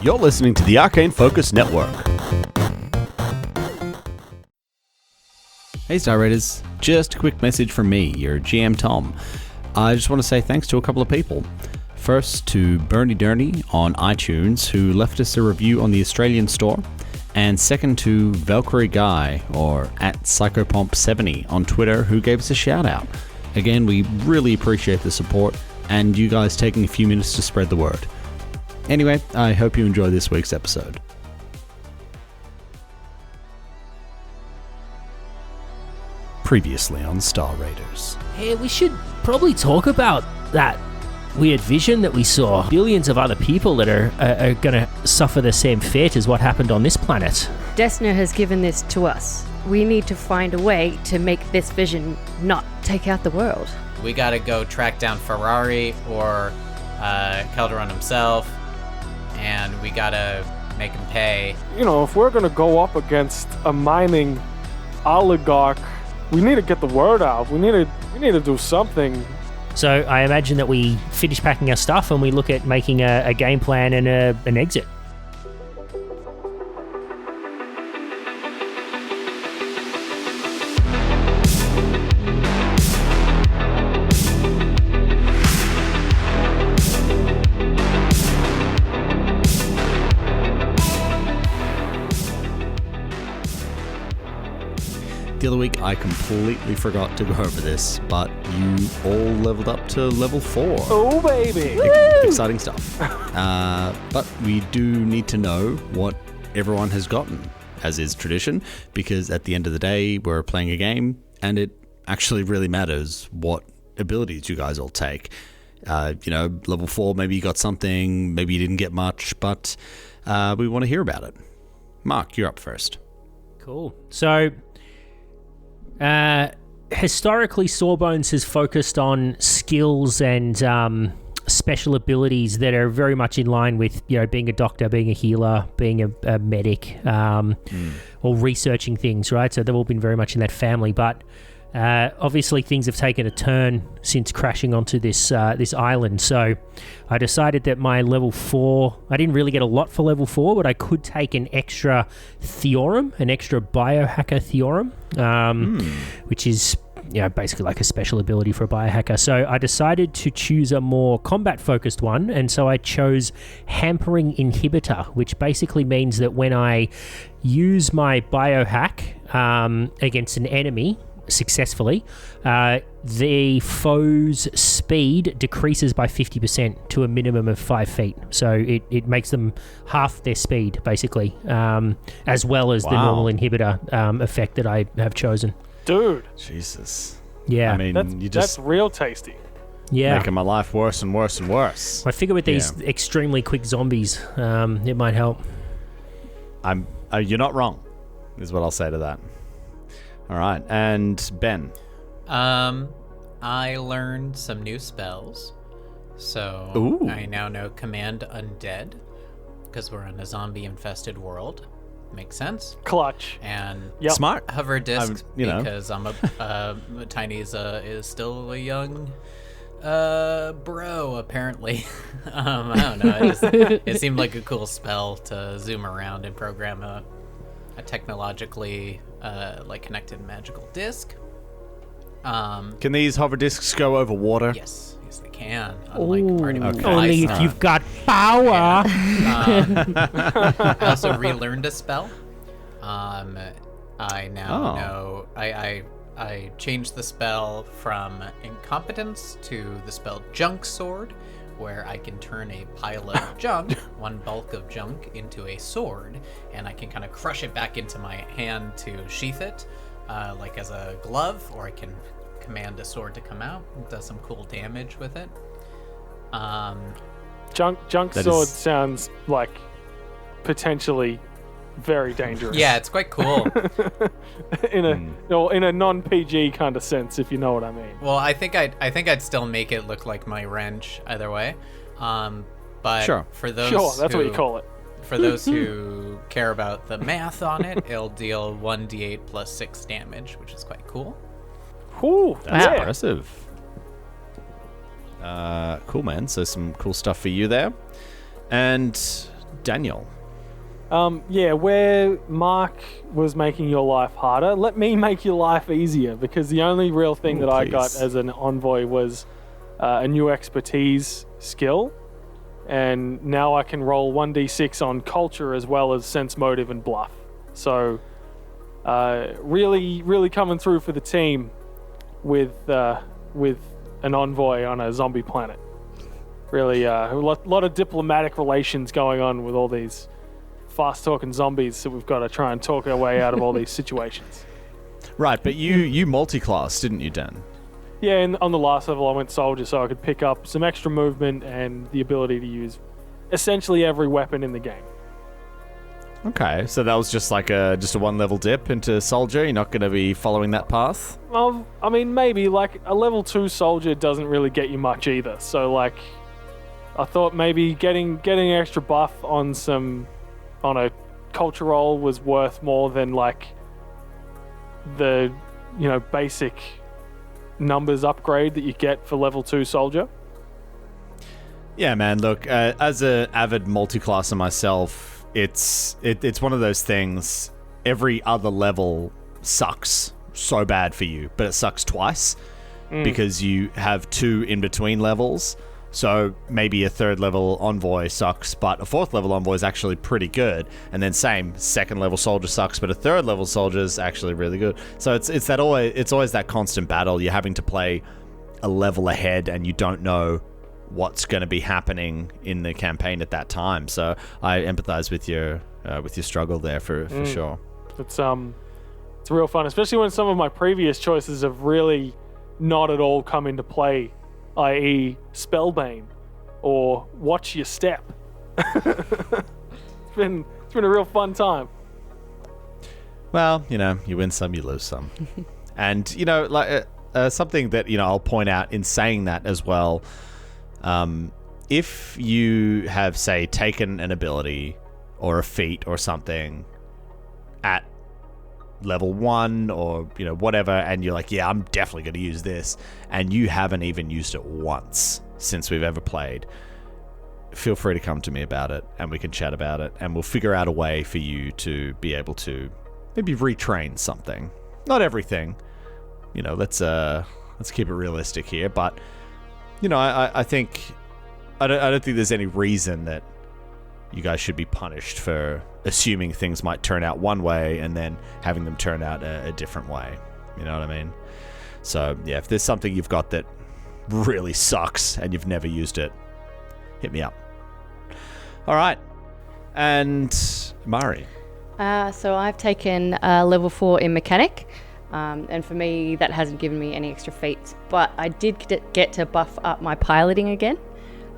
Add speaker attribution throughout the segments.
Speaker 1: You're listening to the Arcane Focus Network. Hey Star Raiders, just a quick message from me, your GM Tom. I just want to say thanks to a couple of people. First to Bernie Durney on iTunes, who left us a review on the Australian store. And second to Valkyrie Guy, or at Psychopomp70 on Twitter, who gave us a shout out. Again, we really appreciate the support and you guys taking a few minutes to spread the word. Anyway, I hope you enjoy this week's episode. Previously on Star Raiders.
Speaker 2: Hey, we should probably talk about that weird vision that we saw. Billions of other people that are going to suffer the same fate as what happened on this planet.
Speaker 3: Destiny has given this to us. We need to find a way to make this vision not take out the world.
Speaker 4: We gotta go track down Ferrari or Calderon himself, and we gotta make him pay.
Speaker 5: You know, if we're gonna go up against a mining oligarch, we need to get the word out. We need to do something.
Speaker 2: So I imagine that we finish packing our stuff and we look at making a game plan and an exit.
Speaker 1: The other week I completely forgot to go over this, but you all leveled up to level 4.
Speaker 5: Oh baby!
Speaker 1: Exciting stuff. But we do need to know what everyone has gotten, as is tradition, because at the end of the day we're playing a game and it actually really matters what abilities you guys all take. Level 4, maybe you got something, maybe you didn't get much, but we want to hear about it. Mark, you're up first.
Speaker 2: Cool. So historically, Sawbones has focused on skills and special abilities that are very much in line with, being a doctor, being a healer, being a medic, or researching things, right? So they've all been very much in that family. But obviously, things have taken a turn since crashing onto this island. So I decided that my level 4, I didn't really get a lot for level 4, but I could take an extra theorem, an extra biohacker theorem, which is basically like a special ability for a biohacker. So I decided to choose a more combat-focused one, and so I chose Hampering Inhibitor, which basically means that when I use my biohack against an enemy successfully, the foe's speed decreases by 50% to a minimum of 5 feet. So it makes them half their speed, basically, as well as the normal inhibitor effect that I have chosen.
Speaker 5: Dude.
Speaker 1: Jesus.
Speaker 2: Yeah.
Speaker 1: I mean,
Speaker 5: that's real tasty.
Speaker 2: Yeah.
Speaker 1: Making my life worse and worse and worse.
Speaker 2: I figure with these extremely quick zombies, it might help.
Speaker 1: You're not wrong, is what I'll say to that. All right, and Ben.
Speaker 4: I learned some new spells. So
Speaker 1: Ooh.
Speaker 4: I now know Command Undead, because we're in a zombie-infested world. Makes sense.
Speaker 5: Clutch.
Speaker 4: And
Speaker 1: Smart.
Speaker 4: Hover disc, because
Speaker 1: know.
Speaker 4: Tiny is still a young bro, apparently. I don't know. It seemed like a cool spell to zoom around and program a technologically connected magical disc.
Speaker 1: Can these hover discs go over water?
Speaker 4: Yes, they can. Unlike Party Mode
Speaker 2: Only if you've got power.
Speaker 4: I also relearned a spell. I now know. I changed the spell from incompetence to the spell Junk Sword, where I can turn a pile of junk, one bulk of junk, into a sword, and I can kind of crush it back into my hand to sheath it, like as a glove, or I can command a sword to come out. It does some cool damage with it.
Speaker 5: Junk sword sounds like potentially very dangerous.
Speaker 4: Yeah, it's quite cool.
Speaker 5: in a non-PG kind of sense, if you know what I mean.
Speaker 4: Well, I think I'd still make it look like my wrench either way. But
Speaker 1: sure.
Speaker 4: For those
Speaker 5: that's what you call it.
Speaker 4: For those who care about the math on it, it'll deal 1d8 plus 6 damage, which is quite cool.
Speaker 5: Ooh,
Speaker 1: that's impressive. Cool, man. So some cool stuff for you there. And Daniel.
Speaker 5: Yeah, where Mark was making your life harder, let me make your life easier, because the only real thing that I got
Speaker 1: please.
Speaker 5: as an envoy was a new expertise skill, and now I can roll 1d6 on culture as well as sense motive and bluff. So really coming through for the team with an envoy on a zombie planet. Really a lot of diplomatic relations going on with all these fast-talking zombies that we've got to try and talk our way out of all these situations.
Speaker 1: Right, but you multi-class, didn't you, Dan?
Speaker 5: Yeah, and on the last level I went soldier, so I could pick up some extra movement and the ability to use essentially every weapon in the game.
Speaker 1: Okay, so that was just like a one-level dip into soldier. You're not going to be following that path?
Speaker 5: Well, I mean, maybe, like, a level 2 soldier doesn't really get you much either, so, like, I thought maybe getting an extra buff on a culture roll was worth more than, like, the, basic numbers upgrade that you get for level 2 soldier.
Speaker 1: Yeah, man, look, as an avid multi-classer myself, it's one of those things. Every other level sucks so bad for you, but it sucks twice because you have 2 in-between levels. So maybe a 3rd level envoy sucks, but a 4th level envoy is actually pretty good. And then same, 2nd level soldier sucks, but a 3rd level soldier is actually really good. So it's always that constant battle. You're having to play a level ahead, and you don't know what's going to be happening in the campaign at that time. So I empathize with your struggle there for sure.
Speaker 5: It's real fun, especially when some of my previous choices have really not at all come into play, i.e. Spellbane or Watch Your Step. It's been a real fun time.
Speaker 1: Well, you win some, you lose some. And, something that, I'll point out in saying that as well, if you have, say, taken an ability or a feat or something at level 1 or whatever, and you're like, yeah, I'm definitely going to use this, and you haven't even used it once since we've ever played, feel free to come to me about it, and we can chat about it, and we'll figure out a way for you to be able to maybe retrain something. Not everything, let's keep it realistic here, but I think I don't think there's any reason that you guys should be punished for assuming things might turn out one way and then having them turn out a different way. You know what I mean? So, yeah, if there's something you've got that really sucks and you've never used it, hit me up. All right. And Mari.
Speaker 3: So I've taken level 4 in mechanic. And for me, that hasn't given me any extra feats. But I did get to buff up my piloting again.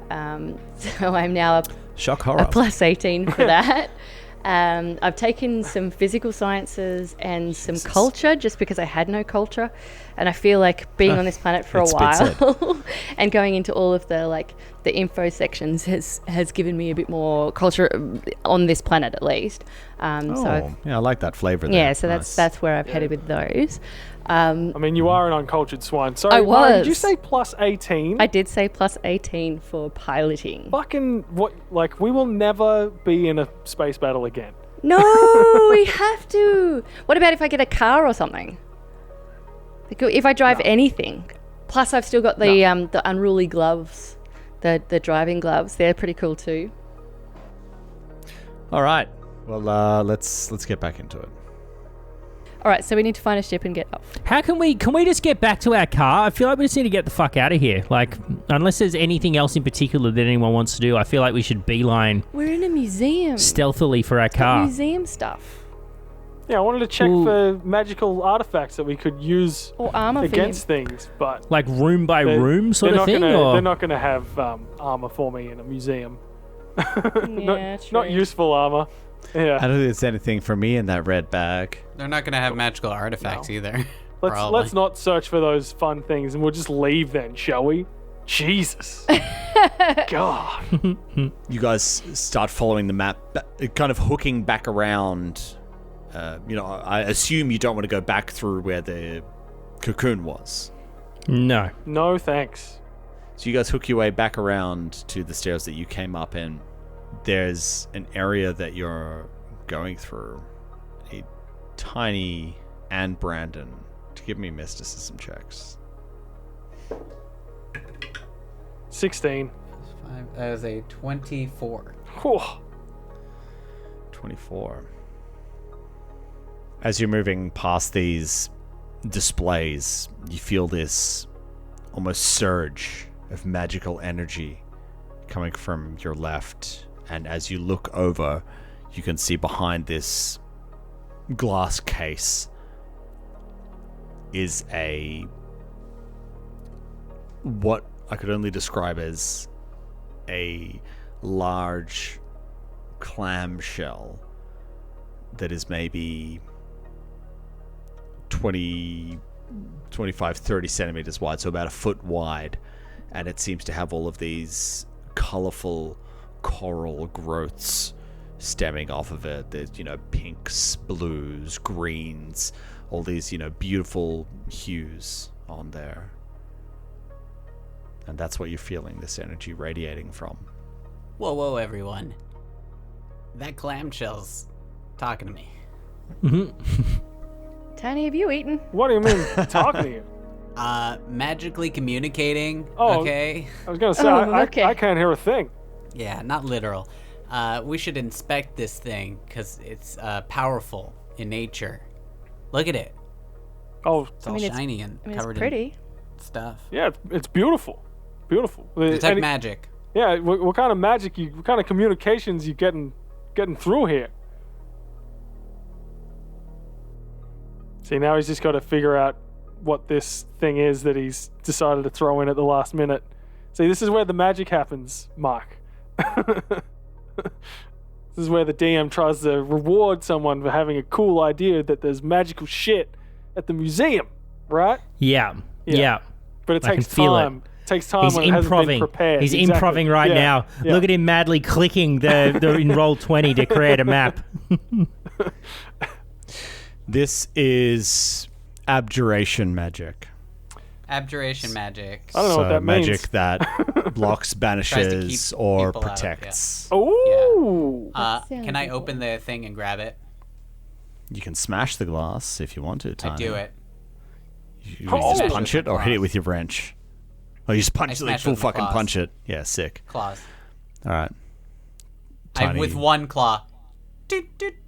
Speaker 3: So I'm now
Speaker 1: Shock horror.
Speaker 3: a plus 18 for that. I've taken some physical sciences and some culture just because I had no culture, and I feel like being on this planet for a while and going into all of the info sections has given me a bit more culture on this planet at least.
Speaker 1: I like that flavor there.
Speaker 3: Yeah, so
Speaker 1: nice.
Speaker 3: that's where I've headed with those.
Speaker 5: I mean, you are an uncultured swine. Sorry,
Speaker 3: I
Speaker 5: Mari,
Speaker 3: was.
Speaker 5: did you say plus 18?
Speaker 3: I did say plus 18 for piloting.
Speaker 5: Fucking what? Like, we will never be in a space battle again.
Speaker 3: No, we have to. What about if I get a car or something? Like, if I drive anything. Plus, I've still got the unruly gloves, the driving gloves. They're pretty cool too.
Speaker 1: All right. Well, let's get back into it.
Speaker 3: All right, so we need to find a ship and get off.
Speaker 2: How can we just get back to our car? I feel like we just need to get the fuck out of here. Like, unless there's anything else in particular that anyone wants to do, I feel like we should beeline
Speaker 3: We're in a museum.
Speaker 2: stealthily for our car.
Speaker 3: Museum stuff.
Speaker 5: Yeah, I wanted to check for magical artifacts that we could use
Speaker 3: Or armor
Speaker 5: against things, but
Speaker 2: Like room by room sort of thing?
Speaker 5: they're not going to have armor for me in a museum.
Speaker 3: Yeah,
Speaker 5: not useful armor. Yeah.
Speaker 1: I don't think there's anything for me in that red bag.
Speaker 4: They're not going to have magical artifacts either.
Speaker 5: Let's not search for those fun things, and we'll just leave then, shall we? Jesus. God.
Speaker 1: You guys start following the map, kind of hooking back around. I assume you don't want to go back through where the cocoon was.
Speaker 2: No.
Speaker 5: No, thanks.
Speaker 1: So you guys hook your way back around to the stairs that you came up in. there's an area that you're going through. A tiny and Brandon to give me mysticism checks.
Speaker 5: 16.
Speaker 4: That is a 24.
Speaker 5: Whew.
Speaker 1: 24. As you're moving past these displays, you feel this almost surge of magical energy coming from your left. And as you look over, you can see behind this glass case is what I could only describe as a large clamshell that is maybe 20, 25, 30 centimeters wide, so about a foot wide, and it seems to have all of these colorful coral growths stemming off of it. There's, pinks, blues, greens, all these, beautiful hues on there. And that's what you're feeling, this energy radiating from.
Speaker 4: Whoa, everyone. That clamshell's talking to me.
Speaker 3: Tiny, have you eaten?
Speaker 5: What do you mean talking to you?
Speaker 4: Magically communicating,
Speaker 5: Oh.
Speaker 4: okay?
Speaker 5: I was going to say,
Speaker 3: okay.
Speaker 5: I can't hear a thing.
Speaker 4: Yeah, not literal. We should inspect this thing, because it's powerful in nature. Look at it.
Speaker 5: Oh,
Speaker 4: It's all
Speaker 3: it's-
Speaker 4: shiny and
Speaker 3: It's
Speaker 4: covered
Speaker 3: pretty.
Speaker 4: in stuff.
Speaker 5: yeah, it's beautiful. Beautiful.
Speaker 4: Detect magic.
Speaker 5: Yeah, what kind of magic, what kind of communications you getting through here? See, now he's just got to figure out what this thing is that he's decided to throw in at the last minute. See, this is where the magic happens, Mark. This is where the DM tries to reward someone for having a cool idea that there's magical shit at the museum, right?
Speaker 2: Yeah.
Speaker 5: But it
Speaker 2: I
Speaker 5: takes
Speaker 2: can feel it.
Speaker 5: time. It takes time
Speaker 2: He's
Speaker 5: when it hasn't been
Speaker 2: improving.
Speaker 5: prepared.
Speaker 2: He's
Speaker 5: Exactly.
Speaker 2: improving right
Speaker 5: Yeah,
Speaker 2: now.
Speaker 5: yeah.
Speaker 2: Look at him madly clicking the in roll 20 to create a map.
Speaker 1: This is abjuration magic.
Speaker 4: Abjuration magic.
Speaker 5: I don't know what that means.
Speaker 1: Magic that blocks, banishes,
Speaker 4: keep
Speaker 1: or
Speaker 4: people out of,
Speaker 1: protects.
Speaker 5: Ooh.
Speaker 4: Can I open the thing and grab it?
Speaker 1: You can smash the glass if you want to, Tiny.
Speaker 4: I do it.
Speaker 1: You
Speaker 5: Oh.
Speaker 1: just punch it or hit it with your wrench. Oh, you just punch it, like
Speaker 4: smash it
Speaker 1: full
Speaker 4: with my
Speaker 1: fucking
Speaker 4: claws.
Speaker 1: punch it. Yeah, sick.
Speaker 4: Claws.
Speaker 1: All right.
Speaker 4: With one claw.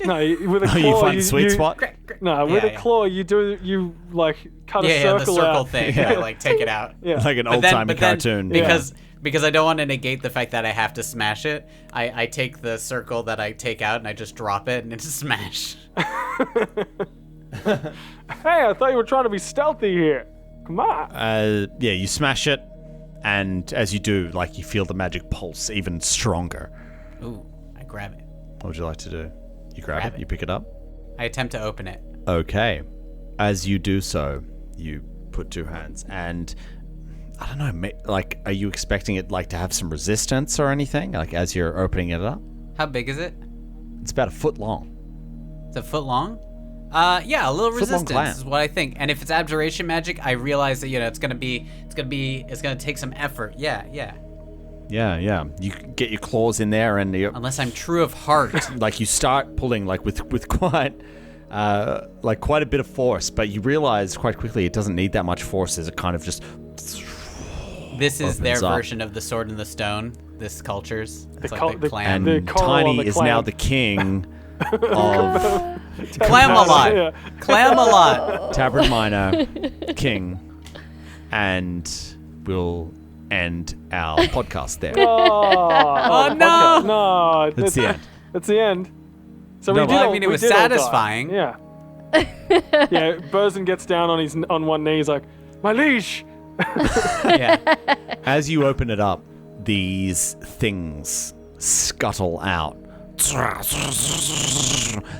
Speaker 5: No, with a claw,
Speaker 1: Oh, you find the sweet spot?
Speaker 5: No, with a claw, you like cut a
Speaker 4: Yeah, the
Speaker 5: circle
Speaker 4: circle
Speaker 5: out.
Speaker 4: thing.
Speaker 1: Yeah.
Speaker 4: I like take it out.
Speaker 5: Yeah.
Speaker 1: Like an
Speaker 4: But
Speaker 1: old-timey
Speaker 4: then,
Speaker 1: cartoon.
Speaker 4: because I don't want to negate the fact that I have to smash it, I take the circle that I take out and I just drop it and it's a smash.
Speaker 5: Hey, I thought you were trying to be stealthy here. Come on.
Speaker 1: Yeah, you smash it, and as you do, like, you feel the magic pulse even stronger.
Speaker 4: Ooh, I grab it.
Speaker 1: What would you like to do? You grab
Speaker 4: Grab
Speaker 1: it,
Speaker 4: it.
Speaker 1: you pick it up?
Speaker 4: I attempt to open it.
Speaker 1: Okay. As you do so, you put two hands, and I don't know, like, are you expecting it, like, to have some resistance or anything? Like, as you're opening it up?
Speaker 4: How big is it?
Speaker 1: It's about a foot long.
Speaker 4: It's a foot long? Yeah, a little
Speaker 1: Foot-long
Speaker 4: resistance
Speaker 1: clam.
Speaker 4: is what I think. And if it's abjuration magic, I realize that, it's gonna take some effort. Yeah.
Speaker 1: Yeah. You get your claws in there, and you
Speaker 4: Unless I'm true of heart.
Speaker 1: like you start pulling like with quite a bit of force, but you realize quite quickly it doesn't need that much force. As it kind of just
Speaker 4: This is their
Speaker 1: opens up.
Speaker 4: version of the sword and the stone. This culture's. It's
Speaker 5: cul-
Speaker 4: like the
Speaker 5: the-
Speaker 4: clam.
Speaker 1: and
Speaker 5: coral
Speaker 1: Tiny
Speaker 5: of the
Speaker 1: is now
Speaker 5: clam.
Speaker 1: the king of
Speaker 4: Clam-a-lot.
Speaker 5: Yeah.
Speaker 4: Clam-a-lot.
Speaker 1: Tavern Minor King, and we'll end our podcast there.
Speaker 5: Oh,
Speaker 4: no.
Speaker 5: No.
Speaker 1: That's the end.
Speaker 5: That's the end. So
Speaker 1: No,
Speaker 5: we did.
Speaker 1: well,
Speaker 4: I mean, it
Speaker 5: we
Speaker 4: was
Speaker 5: did all die.
Speaker 4: satisfying.
Speaker 5: Yeah. Yeah. Burzin gets down on one knee. He's like, "My liege."
Speaker 4: Yeah.
Speaker 1: As you open it up, these things scuttle out.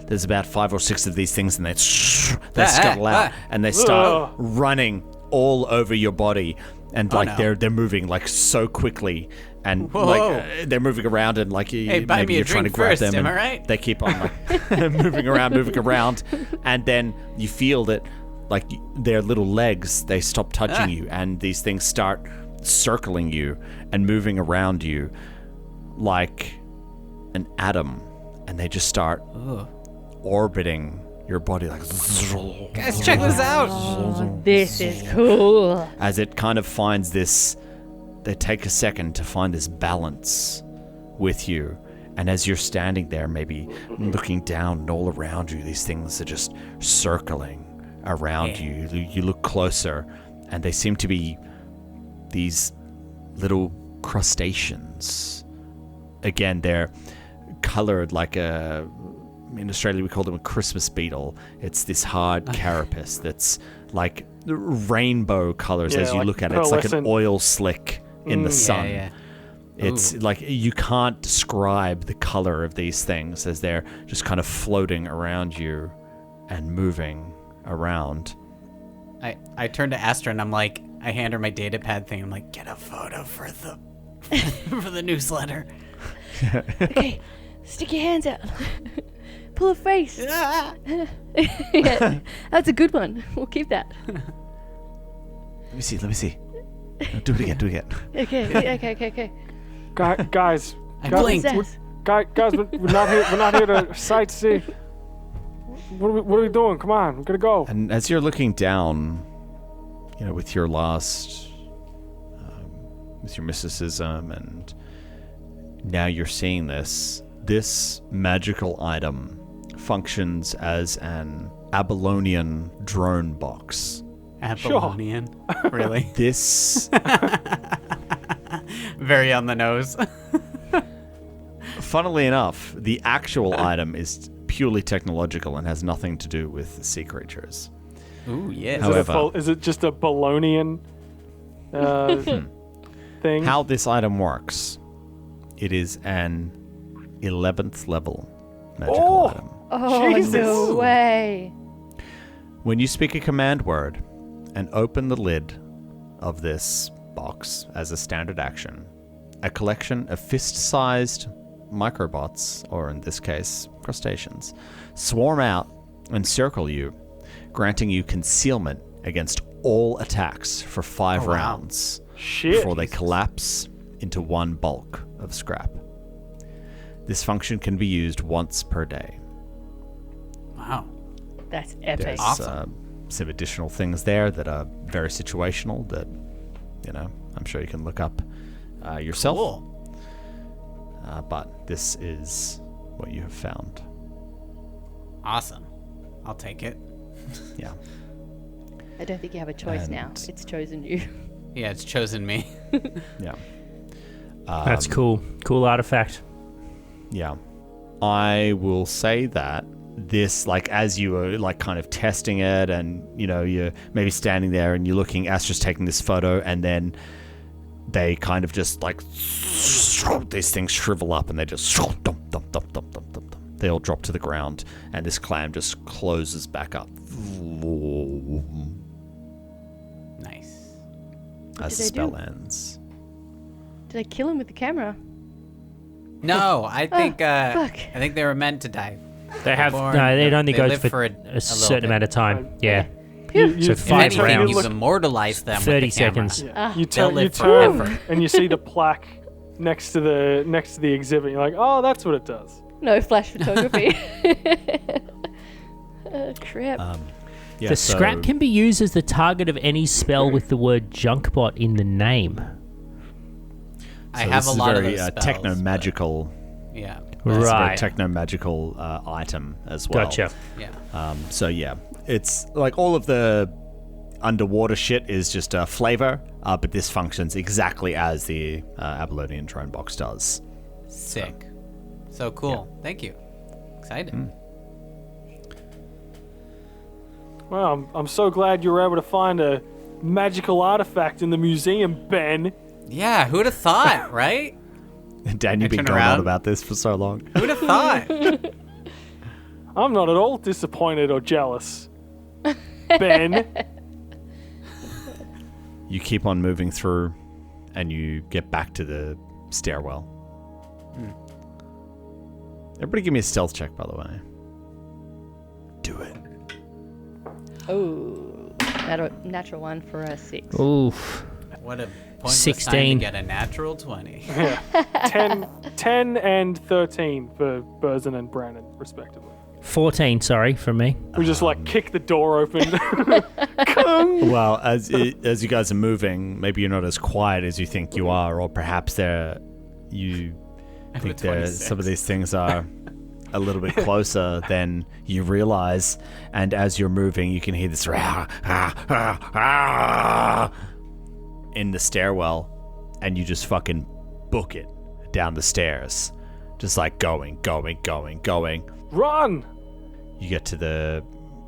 Speaker 1: There's about 5 or 6 of these things, and they scuttle out, and they start running all over your body, and like
Speaker 4: no.
Speaker 1: they're moving like so quickly, and
Speaker 4: Whoa.
Speaker 1: like they're moving around, and like
Speaker 4: Hey, buy
Speaker 1: maybe
Speaker 4: me a
Speaker 1: you're trying to
Speaker 4: drink
Speaker 1: grab
Speaker 4: first,
Speaker 1: them,
Speaker 4: am
Speaker 1: and
Speaker 4: I right?
Speaker 1: they keep on like moving around, and then you feel that like their little legs, they stop touching you, and these things start circling you and moving around you like an atom, and they just start orbiting your body like.
Speaker 4: Guys, check this out.
Speaker 3: Oh, this is cool.
Speaker 1: As it kind of finds this, they take a second to find this balance with you. And as you're standing there, maybe looking down and all around you, these things are just circling around you. You look closer, and they seem to be these little crustaceans. Again, they're colored like in Australia we call them a Christmas beetle. It's this hard carapace that's like rainbow colors as you
Speaker 5: like
Speaker 1: look at it. It's like an
Speaker 5: pearlescent.
Speaker 1: oil slick in the sun.
Speaker 4: Yeah.
Speaker 1: It's like you can't describe the color of these things as they're just kind of floating around you and moving around.
Speaker 4: I turn to Astra and I'm like, I hand her my data pad thing. I'm like, get a photo for the for the newsletter.
Speaker 3: Okay, stick your hands out. Pull a face. Yeah, that's a good one. We'll keep that.
Speaker 1: Let me see. No, do it again.
Speaker 3: Okay.
Speaker 5: Guys,
Speaker 4: I
Speaker 5: guys,
Speaker 4: blinked.
Speaker 5: guys, we're not here to sightsee. What are we doing? Come on, we gotta go.
Speaker 1: And as you're looking down, with your with your mysticism, and now you're seeing this magical item functions as an Abylonian drone box.
Speaker 4: Apollonian. Really?
Speaker 1: This,
Speaker 4: Very on the nose.
Speaker 1: funnily enough, the actual item is purely technological and has nothing to do with sea creatures.
Speaker 4: Ooh, yeah.
Speaker 1: However-
Speaker 5: Is it just a Bolognian thing?
Speaker 1: How this item works, it is an 11th level magical item.
Speaker 3: Oh,
Speaker 5: Jesus.
Speaker 3: no way.
Speaker 1: When you speak a command word and open the lid of this box as a standard action, a collection of fist-sized microbots, or in this case, crustaceans, swarm out and circle you, granting you concealment against all attacks for 5 rounds
Speaker 5: Shit.
Speaker 1: before they collapse into one bulk of scrap. This function can be used once per day.
Speaker 4: Wow.
Speaker 3: That's epic.
Speaker 1: There's
Speaker 4: Awesome.
Speaker 1: some additional things there that are very situational that, I'm sure you can look up yourself.
Speaker 4: Cool.
Speaker 1: But this is what you have found.
Speaker 4: Awesome. I'll take it.
Speaker 1: Yeah.
Speaker 3: I don't think you have a choice now.
Speaker 1: And-
Speaker 3: It's chosen you.
Speaker 4: Yeah, it's chosen me.
Speaker 1: Yeah.
Speaker 2: That's cool. Cool artifact.
Speaker 1: Yeah. I will say that this, as you were kind of testing it, and you're maybe standing there and you're looking, Astra's taking this photo, and then they kind of just these things shrivel up and they just they all drop to the ground, and this clam just closes back up
Speaker 4: Nice.
Speaker 1: as the
Speaker 3: did they
Speaker 1: spell
Speaker 3: do?
Speaker 1: ends.
Speaker 3: Did I kill him with the camera?
Speaker 4: No, I think
Speaker 3: fuck.
Speaker 4: I think they were meant to die.
Speaker 2: They have
Speaker 4: Born-
Speaker 2: no. It only
Speaker 4: they
Speaker 2: goes
Speaker 4: live
Speaker 2: for
Speaker 4: for a
Speaker 2: a certain
Speaker 4: bit.
Speaker 2: amount of time. Yeah,
Speaker 5: You-
Speaker 2: So
Speaker 5: you-
Speaker 2: 5
Speaker 4: If
Speaker 5: you
Speaker 4: anything,
Speaker 2: rounds.
Speaker 4: you
Speaker 5: look-
Speaker 4: immortalize them.
Speaker 2: 30
Speaker 4: with the camera.
Speaker 2: seconds.
Speaker 5: You
Speaker 4: They'll
Speaker 5: turn
Speaker 4: live forever.
Speaker 5: and you see the plaque next to the exhibit. You're like, oh, that's what it does.
Speaker 3: No flash photography. Crap.
Speaker 1: Yeah,
Speaker 2: the
Speaker 1: so-
Speaker 2: scrap can be used as the target of any spell with the word junkbot in the name.
Speaker 4: I
Speaker 1: So
Speaker 4: have
Speaker 1: this
Speaker 4: a
Speaker 1: is
Speaker 4: lot
Speaker 1: very
Speaker 4: of those spells,
Speaker 1: techno-magical.
Speaker 4: but- Yeah.
Speaker 1: It's a very
Speaker 2: Right.
Speaker 1: techno-magical item as well.
Speaker 2: Gotcha.
Speaker 4: Yeah.
Speaker 1: So yeah, it's like all of the underwater shit is just a flavor, but this functions exactly as the Abylonian drone box does.
Speaker 4: Sick. So cool. Thank you. Excited.
Speaker 5: Well, I'm so glad you were able to find a magical artifact in the museum, Ben.
Speaker 4: Yeah, who'd have thought, right?
Speaker 1: Dan, you've been
Speaker 4: turn
Speaker 1: going on
Speaker 4: around.
Speaker 1: about this for so long.
Speaker 4: Who'd have thought?
Speaker 5: I'm not at all disappointed or jealous. Ben.
Speaker 1: You keep on moving through, and you get back to the stairwell. Everybody give me a stealth check, by the way. Do it.
Speaker 3: Oh, natural one for a 6.
Speaker 2: Oof.
Speaker 4: What a pointless
Speaker 2: 16.
Speaker 4: time to get a natural 20.
Speaker 5: Yeah. 10 and 13 for Burzin and Brandon, respectively.
Speaker 2: 14, sorry, from me.
Speaker 5: We just kick the door open.
Speaker 1: Well, as you guys are moving, maybe you're not as quiet as you think you are, or perhaps you think some of these things are a little bit closer than you realize. And as you're moving, you can hear this in the stairwell, and you just fucking book it down the stairs, just going.
Speaker 5: Run!
Speaker 1: You get to the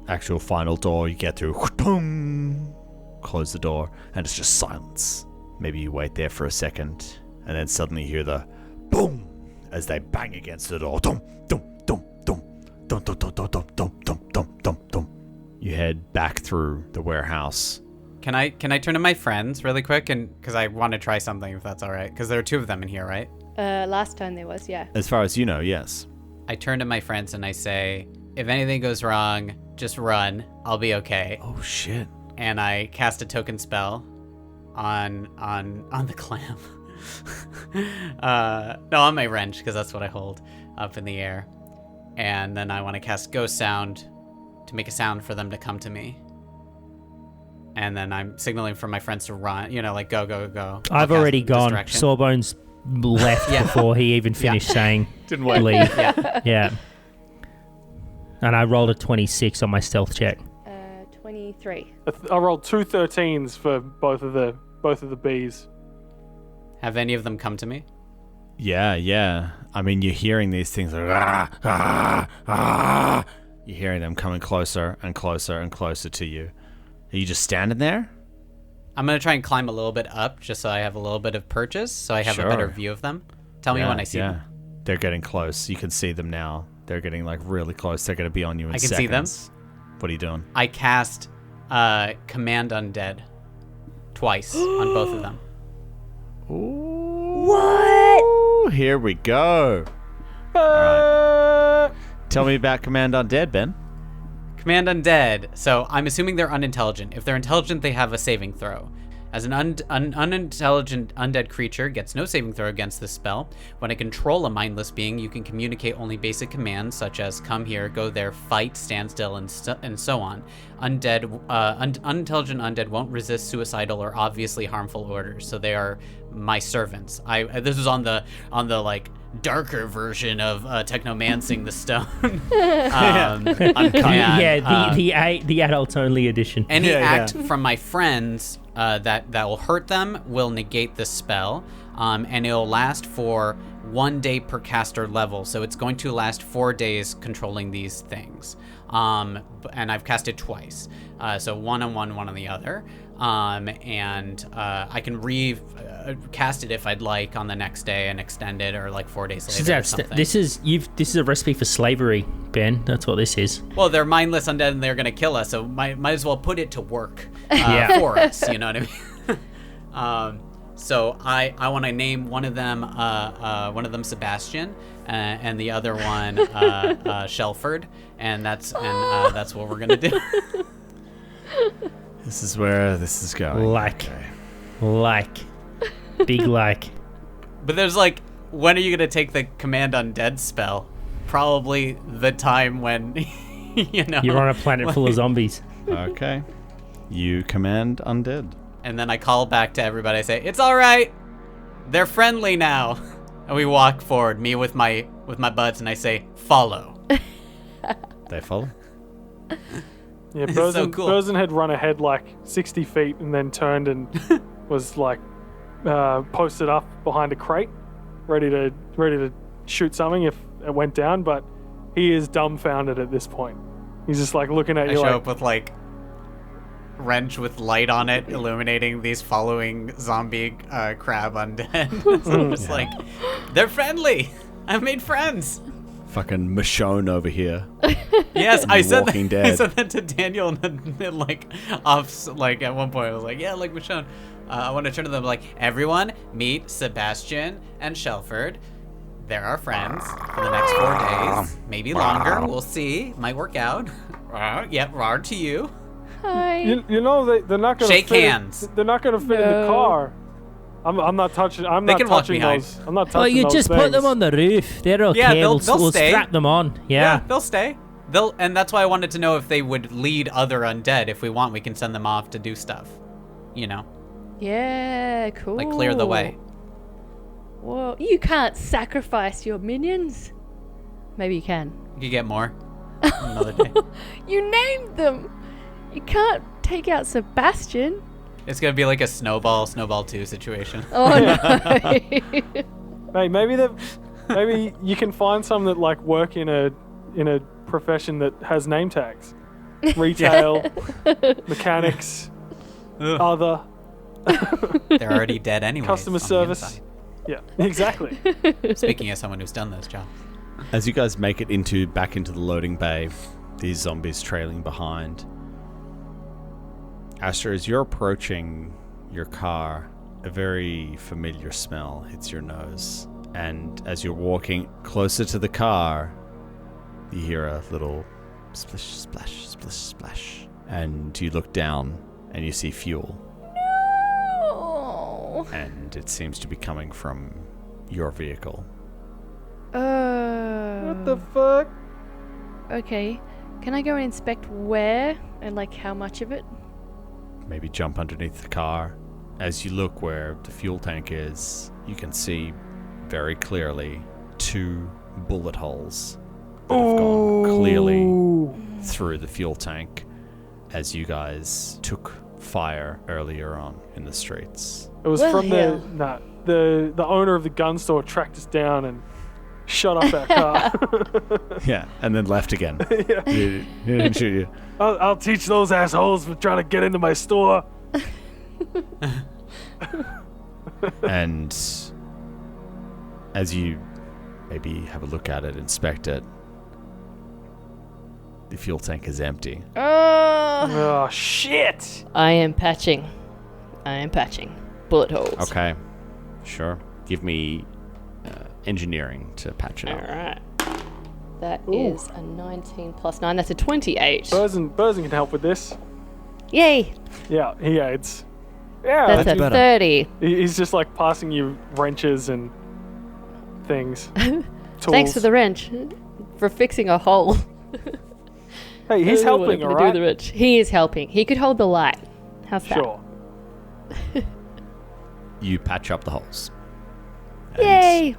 Speaker 1: actual final door, you get through, boom, close the door, and it's just silence. Maybe you wait there for a second, and then suddenly you hear the boom as they bang against the door. Dum, dum, dum, dum, dum, dum, dum, dum, dum, dum, dum, dum, dum, dum. You head back through the warehouse.
Speaker 4: Can I turn to my friends really quick, and because I want to try something, if that's all right, because there are 2 of them in here, right?
Speaker 3: Last time there was, yeah.
Speaker 1: As far as you know, yes.
Speaker 4: I turn to my friends and I say, if anything goes wrong, just run. I'll be okay.
Speaker 1: Oh shit.
Speaker 4: And I cast a token spell on the clam. No, on my wrench, because that's what I hold up in the air. And then I want to cast Ghost Sound to make a sound for them to come to me. And then I'm signaling for my friends to run, go.
Speaker 2: I've already gone. Sawbones left before he even finished saying
Speaker 1: Didn't wait.
Speaker 2: leave.
Speaker 4: Yeah.
Speaker 2: Yeah. And I rolled a 26 on my stealth check.
Speaker 3: 23.
Speaker 5: I rolled 2 13s for both of the bees.
Speaker 4: Have any of them come to me?
Speaker 1: Yeah. I mean, you're hearing these things. You're hearing them coming closer and closer and closer to you. Are you just standing there?
Speaker 4: I'm going to try and climb a little bit up just so I have a little bit of purchase, so I have a better view of them. Tell me when I see them.
Speaker 1: They're getting close. You can see them now. They're getting really close. They're going to be on you in seconds.
Speaker 4: I can see them.
Speaker 1: What are you doing?
Speaker 4: I cast Command Undead twice on both of them.
Speaker 3: What?
Speaker 1: Here we go. All right. Tell me about Command Undead, Ben.
Speaker 4: Command Undead. So I'm assuming they're unintelligent. If they're intelligent, they have a saving throw. As an unintelligent undead creature gets no saving throw against this spell. When I control a mindless being, you can communicate only basic commands such as come here, go there, fight, stand still, and so on. Unintelligent undead won't resist suicidal or obviously harmful orders, so they are my servants. This is on the darker version of technomancing the stone.
Speaker 2: The adults only edition.
Speaker 4: Any act from my friends that will hurt them will negate the spell, and it'll last for 1 day per caster level. So it's going to last 4 days controlling these things. And I've cast it twice. So one on one, one on the other. And I can cast it if I'd like on the next day and extend it, or 4 days later or something.
Speaker 2: This is a recipe for slavery, Ben. That's what this is.
Speaker 4: Well, they're mindless undead and they're gonna kill us, so might as well put it to work for us. You know what I mean? So I want to name one of them Sebastian, and the other one Shelford, and that's what we're gonna do.
Speaker 1: This is where this is going.
Speaker 2: Big like.
Speaker 4: But there's when are you gonna take the Command Undead spell? Probably the time when
Speaker 2: you're on a planet full of zombies.
Speaker 1: Okay. You command undead.
Speaker 4: And then I call back to everybody. I say, "It's all right. They're friendly now." And we walk forward, me with my buds, and I say, "Follow."
Speaker 1: They follow.
Speaker 5: Yeah,
Speaker 4: It's so cool.
Speaker 5: Burzin had run ahead 60 feet and then turned and was posted up behind a crate, ready to shoot something if it went down. But he is dumbfounded at this point. He's just looking at you.
Speaker 4: I show up with wrench with light on it, illuminating these following zombie crab undead. So I'm just they're friendly. I've made friends.
Speaker 1: Fucking Michonne over here.
Speaker 4: Yes, I said
Speaker 1: Walking
Speaker 4: that.
Speaker 1: Dead.
Speaker 4: I said that to Daniel, and then at one point I was like, yeah, Michonne. I want to turn to them everyone meet Sebastian and Shelford. They're our friends for the next 4 days, maybe longer. We'll see. Might work out. Yep, rar to you.
Speaker 3: Hi.
Speaker 5: They're not going to
Speaker 4: Shake hands.
Speaker 5: They're not going to fit in the car. I'm not touching. I'm
Speaker 4: They
Speaker 5: not
Speaker 4: can walk
Speaker 5: touching
Speaker 4: behind.
Speaker 5: those. I'm not touching
Speaker 2: Well, you
Speaker 5: those
Speaker 2: just put them
Speaker 5: things.
Speaker 2: on the roof. They're okay.
Speaker 4: Yeah, they'll
Speaker 2: we'll
Speaker 4: stay.
Speaker 2: strap them on. Yeah.
Speaker 4: they'll stay. And that's why I wanted to know if they would lead other undead. If we want, we can send them off to do stuff. You know,
Speaker 3: Yeah, cool.
Speaker 4: like clear the way.
Speaker 3: Whoa, you can't sacrifice your minions. Maybe you can.
Speaker 4: You could get more another day.
Speaker 3: You named them. You can't take out Sebastian.
Speaker 4: It's gonna be like a Snowball 2 situation.
Speaker 3: Oh no.
Speaker 5: Hey, maybe you can find some that like work in a profession that has name tags. Retail, mechanics, other.
Speaker 4: They're already dead anyway.
Speaker 5: Customer service. Yeah, exactly.
Speaker 4: Speaking as someone who's done those jobs.
Speaker 1: As you guys make it back into the loading bay, these zombies trailing behind. Asher, as you're approaching your car, a very familiar smell hits your nose. And as you're walking closer to the car, you hear a little splish, splash, splish, splash. And you look down and you see fuel.
Speaker 3: Oh.
Speaker 1: And it seems to be coming from your vehicle.
Speaker 5: What the fuck?
Speaker 3: Okay. Can I go and inspect where and like how much of it?
Speaker 1: Maybe jump underneath the car. As you look where the fuel tank is, you can see very clearly 2 bullet holes that have gone clearly through the fuel tank as you guys took fire earlier on in the streets.
Speaker 5: It was
Speaker 3: Well,
Speaker 5: from
Speaker 3: hell.
Speaker 5: the owner of the gun store tracked us down and shut up our car.
Speaker 1: Yeah, and then left again.
Speaker 5: Yeah.
Speaker 1: He didn't shoot you.
Speaker 5: I'll teach those assholes for trying to get into my store.
Speaker 1: And as you maybe have a look at it, inspect it, the fuel tank is empty.
Speaker 5: Oh shit!
Speaker 3: I am patching. Bullet holes.
Speaker 1: Okay, sure. Give me engineering to patch it up.
Speaker 3: Alright. That is a 19 plus 9. That's a 28.
Speaker 5: Burzen can help with this.
Speaker 3: Yay!
Speaker 5: Yeah, he aids. Yeah,
Speaker 3: That's
Speaker 1: that's
Speaker 3: a
Speaker 1: better.
Speaker 3: 30.
Speaker 5: he's just like passing you wrenches and things. Tools.
Speaker 3: Thanks for the wrench. For fixing a hole.
Speaker 5: Hey, he's
Speaker 3: What I'm
Speaker 5: helping,
Speaker 3: gonna
Speaker 5: alright?
Speaker 3: do the wrench. He is helping. He could hold the light. How's that?
Speaker 5: Sure.
Speaker 1: You patch up the holes. And
Speaker 3: Yay!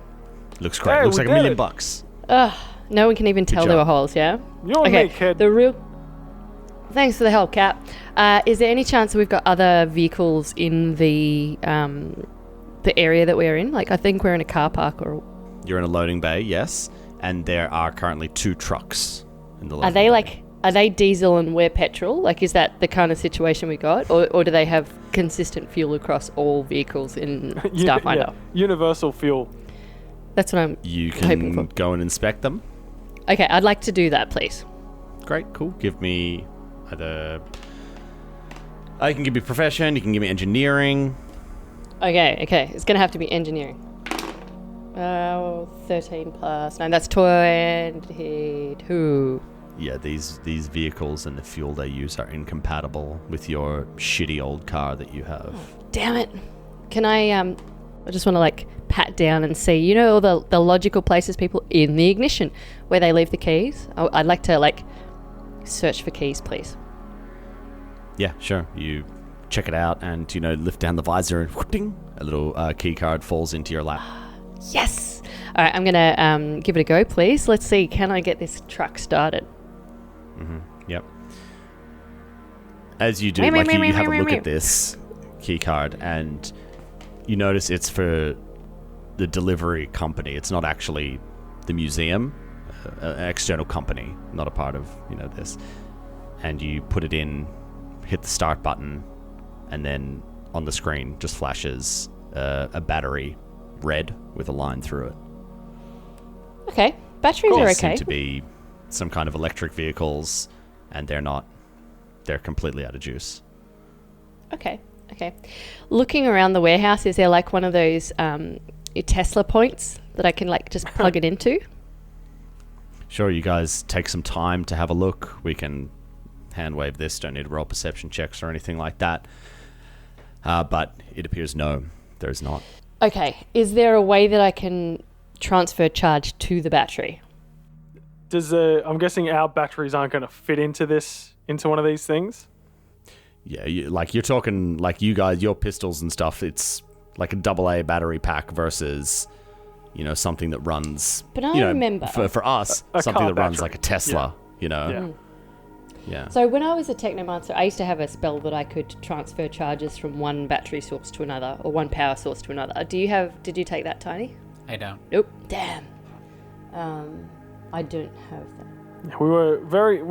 Speaker 1: Looks great.
Speaker 5: Hey,
Speaker 1: Looks
Speaker 5: we
Speaker 1: like
Speaker 5: did
Speaker 1: $1 million.
Speaker 3: Ugh, no one can even tell there were
Speaker 1: job.
Speaker 3: holes, yeah?
Speaker 5: You and me, kid.
Speaker 3: The real... Thanks for the help, Cap. Is there any chance that we've got other vehicles in the area that we're in? Like, I think we're in a car park or...
Speaker 1: You're in a loading bay, yes. And there are currently 2 trucks in the loading
Speaker 3: Are they
Speaker 1: bay.
Speaker 3: like... Are they diesel and we're petrol? Like, is that the kind of situation we got? Or do they have consistent fuel across all vehicles in Starfinder?
Speaker 5: Yeah, universal fuel.
Speaker 3: That's what I'm
Speaker 1: You
Speaker 3: hoping
Speaker 1: can
Speaker 3: for.
Speaker 1: go and inspect them.
Speaker 3: Okay, I'd like to do that, please.
Speaker 1: Great, cool. Give me either... you can give me profession, you can give me engineering.
Speaker 3: Okay. It's going to have to be engineering. 13 plus 9. That's 22.
Speaker 1: Yeah, these vehicles and the fuel they use are incompatible with your shitty old car that you have.
Speaker 3: Damn it. Can I just want to like pat down and see, you know, all the logical places people in the ignition where they leave the keys? I'd like to like search for keys, please.
Speaker 1: Yeah, sure. You check it out and, lift down the visor and whooting, a little key card falls into your lap.
Speaker 3: Yes. All right, I'm going to give it a go, please. Let's see. Can I get this truck started?
Speaker 1: Yep. As you do, you have a look at this key card and you notice it's for the delivery company. It's not actually the museum, an external company, not a part of, this. And you put it in, hit the start button, and then on the screen just flashes a battery red with a line through it.
Speaker 3: Okay. Batteries are
Speaker 1: These
Speaker 3: okay.
Speaker 1: seem to be some kind of electric vehicles, and they're not. They're completely out of juice.
Speaker 3: Okay. Looking around the warehouse, is there like one of those Tesla points that I can like just plug it into?
Speaker 1: Sure, you guys take some time to have a look. We can hand wave this. Don't need to roll perception checks or anything like that. But it appears no. there's not.
Speaker 3: Okay, is there a way that I can transfer charge to the battery?
Speaker 5: I'm guessing our batteries aren't going to fit into one of these things.
Speaker 1: Yeah, you're talking like you guys, your pistols and stuff. It's like a AA battery pack versus, something that runs.
Speaker 3: But I remember
Speaker 1: for us,
Speaker 5: a
Speaker 1: something that
Speaker 5: car
Speaker 1: runs
Speaker 5: battery.
Speaker 1: like a Tesla.
Speaker 5: Yeah.
Speaker 1: Yeah.
Speaker 3: So when I was a Technomancer, I used to have a spell that I could transfer charges from one battery source to another, or one power source to another. Did you take that, Tiny?
Speaker 4: I don't.
Speaker 3: Nope. Damn. I don't have that.
Speaker 5: We're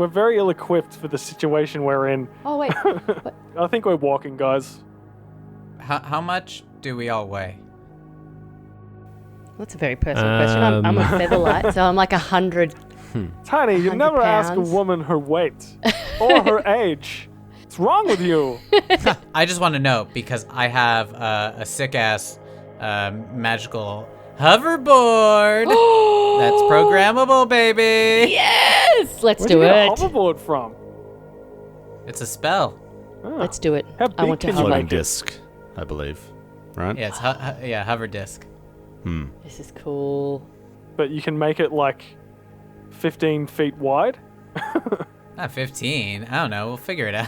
Speaker 5: very ill-equipped for the situation we're in.
Speaker 3: Oh wait. What?
Speaker 5: I think we're walking, guys.
Speaker 4: How much do we all weigh?
Speaker 3: That's a very personal question. I'm a featherlight, so I'm like 100.
Speaker 5: Tiny, you
Speaker 3: 100
Speaker 5: never ask a
Speaker 3: pounds.
Speaker 5: woman her weight or her age. What's wrong with you?
Speaker 4: I just want to know because I have a sick-ass magical hoverboard that's programmable, baby.
Speaker 3: Yes, let's
Speaker 5: Where'd
Speaker 3: do
Speaker 5: you get a
Speaker 3: it.
Speaker 5: hoverboard from?
Speaker 4: It's a spell.
Speaker 5: Ah,
Speaker 3: Let's do it.
Speaker 5: How
Speaker 3: I
Speaker 5: big
Speaker 3: want to
Speaker 5: can you
Speaker 3: hover.
Speaker 1: Floating
Speaker 5: make it?
Speaker 1: disc, I believe. Right?
Speaker 4: Yeah, it's hover disc.
Speaker 3: This is cool.
Speaker 5: But you can make it like 15 feet wide.
Speaker 4: Not 15. I don't know. We'll figure it out.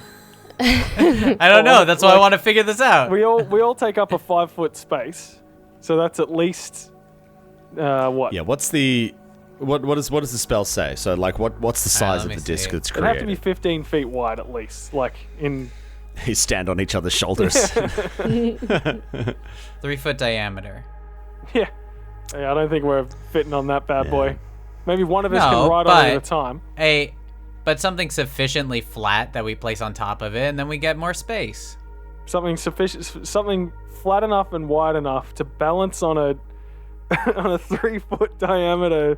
Speaker 4: I don't know. That's why I want to figure this out.
Speaker 5: We all take up a 5-foot space, so that's at least what?
Speaker 1: Yeah. What does the spell say? So like, what's the size
Speaker 4: let
Speaker 1: of
Speaker 4: me
Speaker 1: the disc
Speaker 4: see.
Speaker 1: that's
Speaker 5: It'd have to be
Speaker 1: created?
Speaker 5: 15 feet wide at least, like in.
Speaker 1: They stand on each other's shoulders.
Speaker 4: 3-foot diameter.
Speaker 5: Yeah. I don't think we're fitting on that bad
Speaker 1: Yeah.
Speaker 5: boy. Maybe one of us
Speaker 4: No,
Speaker 5: can ride on it at a
Speaker 4: but-
Speaker 5: time.
Speaker 4: But something sufficiently flat that we place on top of it, and then we get more space.
Speaker 5: Something flat enough and wide enough to balance on a 3-foot diameter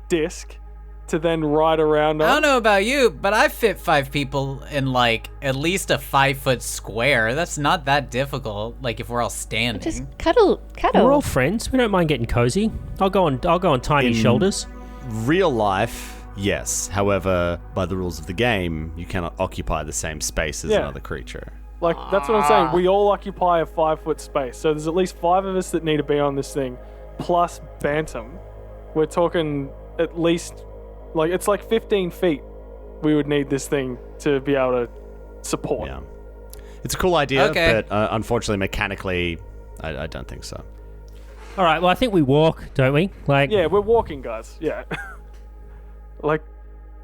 Speaker 5: disc to then ride around on.
Speaker 4: I don't know about you, but I fit 5 people in like at least a 5-foot square. That's not that difficult. Like if we're all standing.
Speaker 3: Just cuddle.
Speaker 2: We're all friends. We don't mind getting cozy. I'll go on Tiny's shoulders.
Speaker 1: Real life, yes. However, by the rules of the game, you cannot occupy the same space as
Speaker 5: Yeah.
Speaker 1: another creature.
Speaker 5: Like, that's what I'm saying. We all occupy a 5-foot space. So there's at least 5 of us that need to be on this thing, plus Bantam. We're talking at least, like, it's like 15 feet we would need this thing to be able to support.
Speaker 1: Yeah. It's a cool idea,
Speaker 4: Okay.
Speaker 1: but unfortunately, mechanically, I don't think so.
Speaker 2: All right. Well, I think we walk, don't we? Like,
Speaker 5: Yeah, we're walking, guys. Yeah. Like,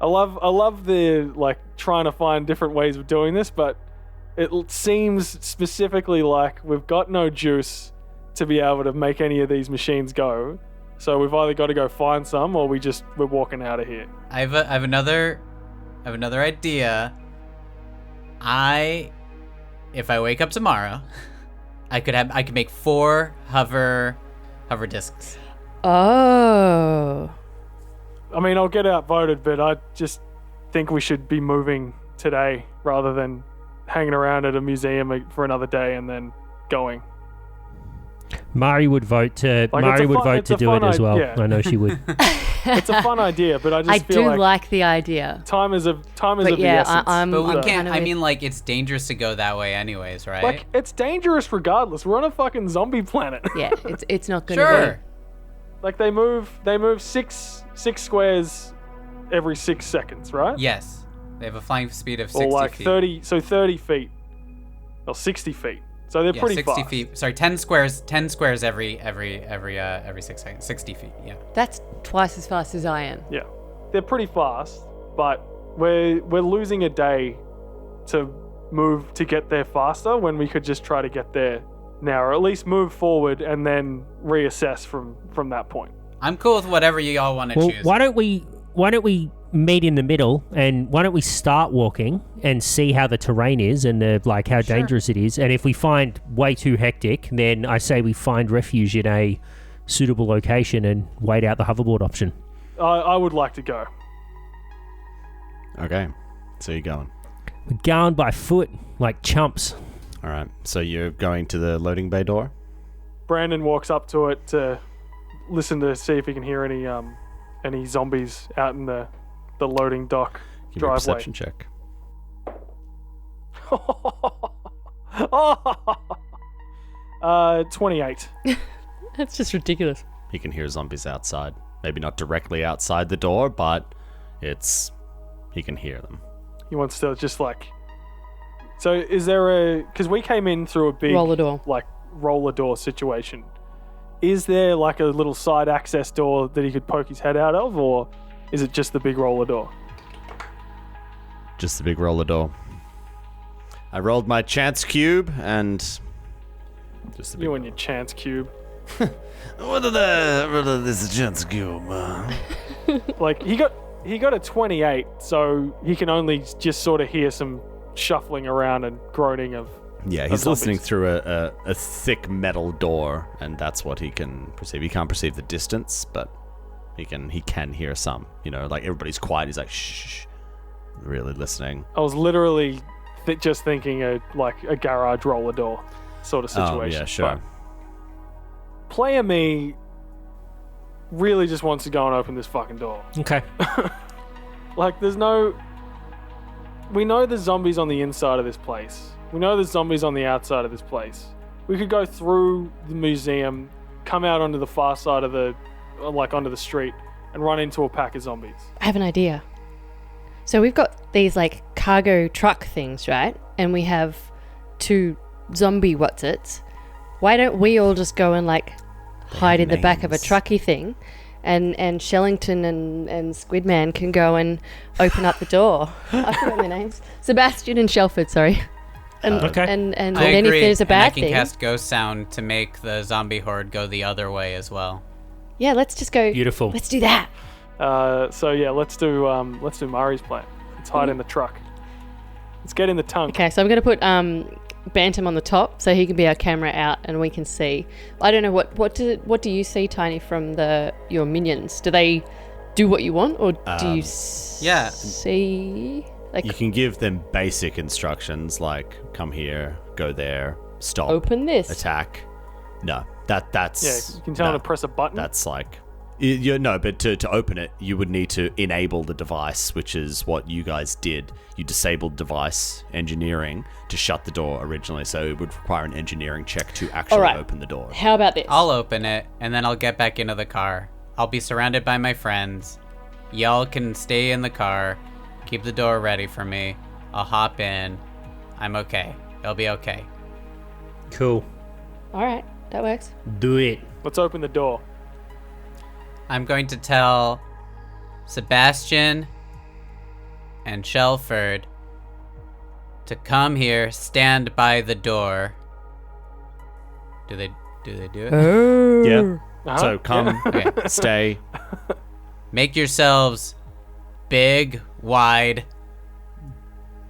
Speaker 5: I love the, like, trying to find different ways of doing this, but it seems specifically like we've got no juice to be able to make any of these machines go. So we've either got to go find some, or we're walking out of here.
Speaker 4: I have another idea. If I wake up tomorrow, I could make 4 hover discs.
Speaker 3: Oh.
Speaker 5: I mean, I'll get outvoted, but I just think we should be moving today rather than hanging around at a museum for another day and then going.
Speaker 2: Mari would vote to.
Speaker 5: Like,
Speaker 2: Mari
Speaker 5: it's a
Speaker 2: would
Speaker 5: fun-
Speaker 2: vote
Speaker 5: it's
Speaker 2: to
Speaker 5: a
Speaker 2: do
Speaker 5: fun
Speaker 2: it as well.
Speaker 5: idea.
Speaker 2: I know she would.
Speaker 5: It's a fun idea, but I just
Speaker 3: I
Speaker 5: feel
Speaker 3: do
Speaker 5: like
Speaker 3: like the idea.
Speaker 5: time is of the
Speaker 3: yeah,
Speaker 5: essence.
Speaker 3: I'm
Speaker 4: But we
Speaker 3: kind
Speaker 4: can't.
Speaker 3: of
Speaker 4: I
Speaker 3: with-
Speaker 4: mean, like it's dangerous to go that way, anyways, right?
Speaker 5: Like, it's dangerous regardless. We're on a fucking zombie planet.
Speaker 3: Yeah, it's not going to
Speaker 4: sure.
Speaker 5: Like, they move 6 squares every 6 seconds, right?
Speaker 4: Yes, they have a flying speed of 60
Speaker 5: Or like
Speaker 4: feet.
Speaker 5: 30 feet. Or 60 feet. So they're
Speaker 4: Yeah,
Speaker 5: pretty
Speaker 4: 60
Speaker 5: fast.
Speaker 4: feet. Sorry, 10 squares. 10 squares every 6 seconds. 60 feet. Yeah.
Speaker 3: be. That's twice as fast as I am.
Speaker 5: Yeah. They're pretty fast, but we're losing a day to move to get there faster when we could just try to get there now, or at least move forward and then reassess from that point.
Speaker 4: I'm cool with whatever you all want to
Speaker 2: Well,
Speaker 4: choose.
Speaker 2: why don't we meet in the middle, and why don't we start walking and see how the terrain is and how dangerous it is, and if we find way too hectic, then I say we find refuge in a suitable location and wait out the hoverboard option.
Speaker 5: I would like to go.
Speaker 1: Okay. So you're going.
Speaker 2: We're going by foot like chumps.
Speaker 1: All right. So you're going to the loading bay door?
Speaker 5: Brandon walks up to it to listen to see if he can hear any zombies out in the loading dock
Speaker 1: Give me a
Speaker 5: driveway.
Speaker 1: perception check.
Speaker 5: 28.
Speaker 3: That's just ridiculous.
Speaker 1: He can hear zombies outside. Maybe not directly outside the door, but he can hear them.
Speaker 5: He wants to just like... So is there because we came in through a big...
Speaker 3: Roller door.
Speaker 5: Like, roller door situation. Is there like a little side access door that he could poke his head out of, or is it just the big roller door?
Speaker 1: Just the big roller door. I rolled my chance cube and just the big
Speaker 5: You and your chance cube.
Speaker 1: What are this chance cube?
Speaker 5: Like he got a 28, so he can only just sort of hear some shuffling around and groaning of...
Speaker 1: Yeah, he's listening through a thick metal door, and that's what he can perceive. He can't perceive the distance, but he can hear some. You know, like everybody's quiet. He's like, shh, really listening.
Speaker 5: I was literally just thinking a garage roller door sort of situation.
Speaker 1: Oh, yeah, sure.
Speaker 5: But player me really just wants to go and open this fucking door.
Speaker 2: Okay.
Speaker 5: Like, there's no... We know there's zombies on the inside of this place. We know there's zombies on the outside of this place. We could go through the museum, come out onto the far side of onto the street, and run into a pack of zombies.
Speaker 3: I have an idea. So we've got these like cargo truck things, right? And we have 2 zombie what's-its. Why don't we all just go and like hide in the back of a
Speaker 1: names.
Speaker 3: trucky thing, and Shellington and Squidman can go and open up the door. I forgot their names. Sebastian and Shelford, sorry. And
Speaker 2: Okay.
Speaker 3: and
Speaker 4: I
Speaker 3: then if
Speaker 4: agree,
Speaker 3: there's a
Speaker 4: and I
Speaker 3: bad
Speaker 4: can
Speaker 3: thing,
Speaker 4: cast Ghost Sound to make the zombie horde go the other way as well.
Speaker 3: yeah, let's just go.
Speaker 2: Beautiful.
Speaker 3: Let's do that.
Speaker 5: So yeah, let's do Murray's plan. Let's hide in the truck. Let's get in the tunk.
Speaker 3: Okay, so I'm going to put Bantam on the top so he can be our camera out and we can see. I don't know what do you see, Tiny, from your minions? Do they do what you want, or do you see like
Speaker 1: You can give them basic instructions like come here, go there, stop,
Speaker 3: open this?
Speaker 1: attack. No, that's
Speaker 5: Yeah, you can tell him to press a button.
Speaker 1: That's like but to open it, you would need to enable the device, which is what you guys did. You disabled device engineering to shut the door originally, so it would require an engineering check to actually
Speaker 3: Alright.
Speaker 1: open the door.
Speaker 3: How about this?
Speaker 4: I'll open it, and then I'll get back into the car. I'll be surrounded by my friends. Y'all can stay in the car. Keep the door ready for me. I'll hop in. I'm okay. It'll be okay.
Speaker 2: Cool.
Speaker 3: All right, that works.
Speaker 2: Do it.
Speaker 5: Let's open the door.
Speaker 4: I'm going to tell Sebastian and Shelford to come here, stand by the door. Do they do it?
Speaker 1: Yeah.
Speaker 5: Uh-huh.
Speaker 1: So come,
Speaker 4: Okay.
Speaker 1: stay.
Speaker 4: Make yourselves big, wide,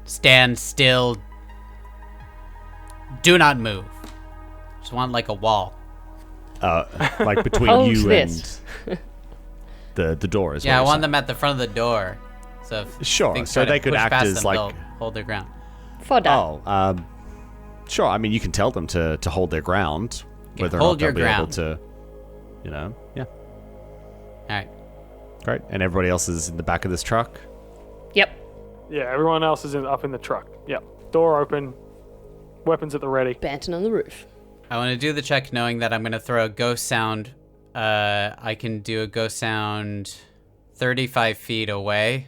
Speaker 4: stand still. Do not move. Just want like a wall.
Speaker 1: Like between
Speaker 3: Hold
Speaker 1: you
Speaker 3: this.
Speaker 1: and the door is.
Speaker 4: Yeah, I
Speaker 1: what
Speaker 4: want
Speaker 1: you're
Speaker 4: them at the front of the door. So if
Speaker 1: Sure,
Speaker 4: things
Speaker 1: so
Speaker 4: try to
Speaker 1: they could
Speaker 4: push
Speaker 1: act
Speaker 4: past
Speaker 1: as
Speaker 4: them,
Speaker 1: like-
Speaker 4: they'll hold their ground.
Speaker 3: Fodder.
Speaker 1: saying. Sure. I mean, you can tell them to hold their ground,
Speaker 4: Yeah,
Speaker 1: whether or
Speaker 4: hold
Speaker 1: not they'll
Speaker 4: your
Speaker 1: be able
Speaker 4: ground.
Speaker 1: to. Yeah.
Speaker 4: All right.
Speaker 1: Great. And everybody else is in the back of this truck.
Speaker 3: Yep.
Speaker 5: Yeah, everyone else is up in the truck. Yep. Door open. Weapons at the ready.
Speaker 3: Bantam on the roof.
Speaker 4: I want to do the check knowing that I'm going to throw a ghost sound. I can do a ghost sound 35 feet away,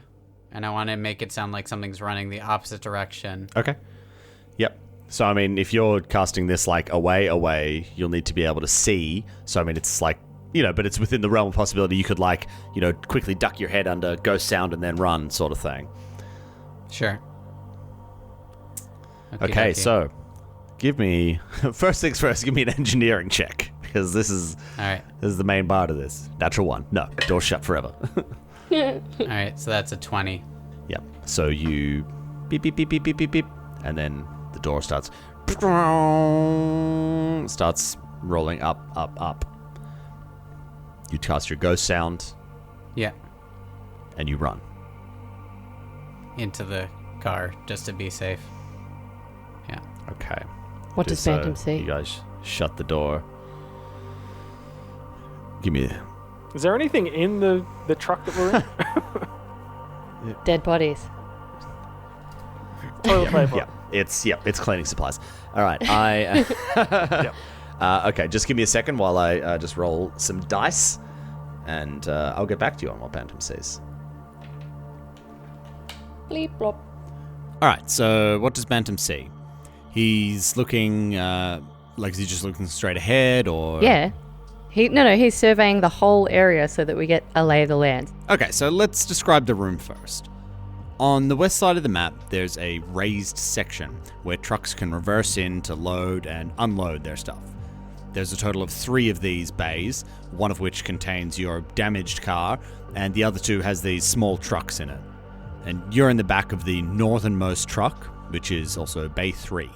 Speaker 4: and I want to make it sound like something's running the opposite direction.
Speaker 1: Okay. Yep. So, I mean, if you're casting this, like, away, you'll need to be able to see. So, I mean, it's like, but it's within the realm of possibility. You could, like, quickly duck your head under ghost sound and then run sort of thing.
Speaker 4: Sure.
Speaker 1: Okay, so give me... First things first, give me an engineering check. Because this is
Speaker 4: All right.
Speaker 1: the main part of this. Natural 1. No, door shut forever.
Speaker 4: All right, so that's a 20.
Speaker 1: Yep. So you beep, beep, beep, beep, beep, beep, beep. And then the door starts rolling up. You cast your ghost sound
Speaker 4: Yeah.
Speaker 1: and you run.
Speaker 4: Into the car just to be safe. Yeah.
Speaker 1: Okay.
Speaker 3: What does
Speaker 1: So
Speaker 3: Bantam see?
Speaker 1: You guys shut the door. Give me...
Speaker 5: Is there anything in the truck that we're in?
Speaker 3: Dead bodies.
Speaker 5: Toilet paper.
Speaker 1: Yeah, it's cleaning supplies. All right, I
Speaker 6: Okay, just give me a second while I just roll some dice, and I'll get back to you on what Bantam says.
Speaker 3: Bleep blop.
Speaker 1: All right, so what does Bantam see? He's looking, like, is he just looking straight ahead, or...?
Speaker 3: Yeah. He's surveying the whole area so that we get a lay of the land.
Speaker 1: Okay, so let's describe the room first. On the west side of the map, there's a raised section where trucks can reverse in to load and unload their stuff. There's a total of 3 of these bays, one of which contains your damaged car, and the other 2 has these small trucks in it. And you're in the back of the northernmost truck, which is also Bay 3.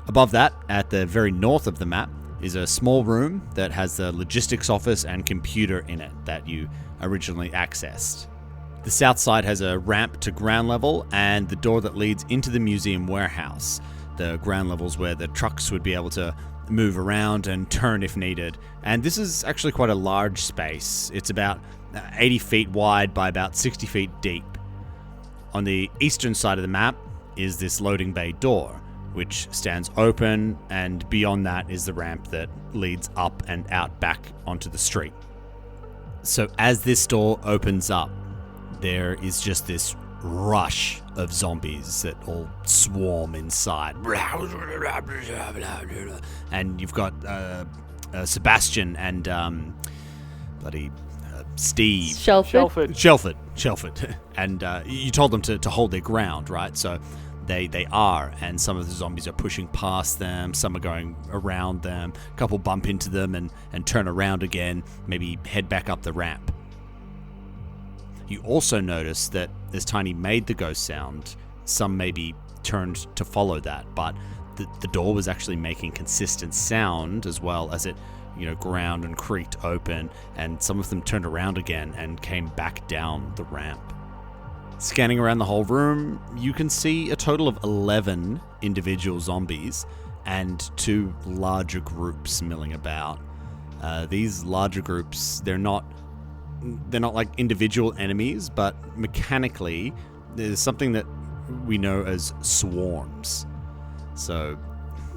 Speaker 1: Above that, at the very north of the map, is a small room that has the logistics office and computer in it that you originally accessed. The south side has a ramp to ground level and the door that leads into the museum warehouse. The ground level's where the trucks would be able to move around and turn if needed. And this is actually quite a large space. It's about 80 feet wide by about 60 feet deep. On the eastern side of the map is this loading bay door, which stands open, and beyond that is the ramp that leads up and out back onto the street. So as this door opens up, there is just this rush of zombies that all swarm inside. And you've got Sebastian and Steve. Shelford. And you told them to hold their ground, right? So they are, and some of the zombies are pushing past them, some are going around them, a couple bump into them and turn around again, maybe head back up the ramp. You also notice that as Tiny made the ghost sound, some maybe turned to follow that, but the door was actually making consistent sound as well as it, ground and creaked open, and some of them turned around again and came back down the ramp. Scanning around the whole room, you can see a total of 11 individual zombies and 2 larger groups milling about. These larger groups, they're not like individual enemies, but mechanically, there's something that we know as swarms. So,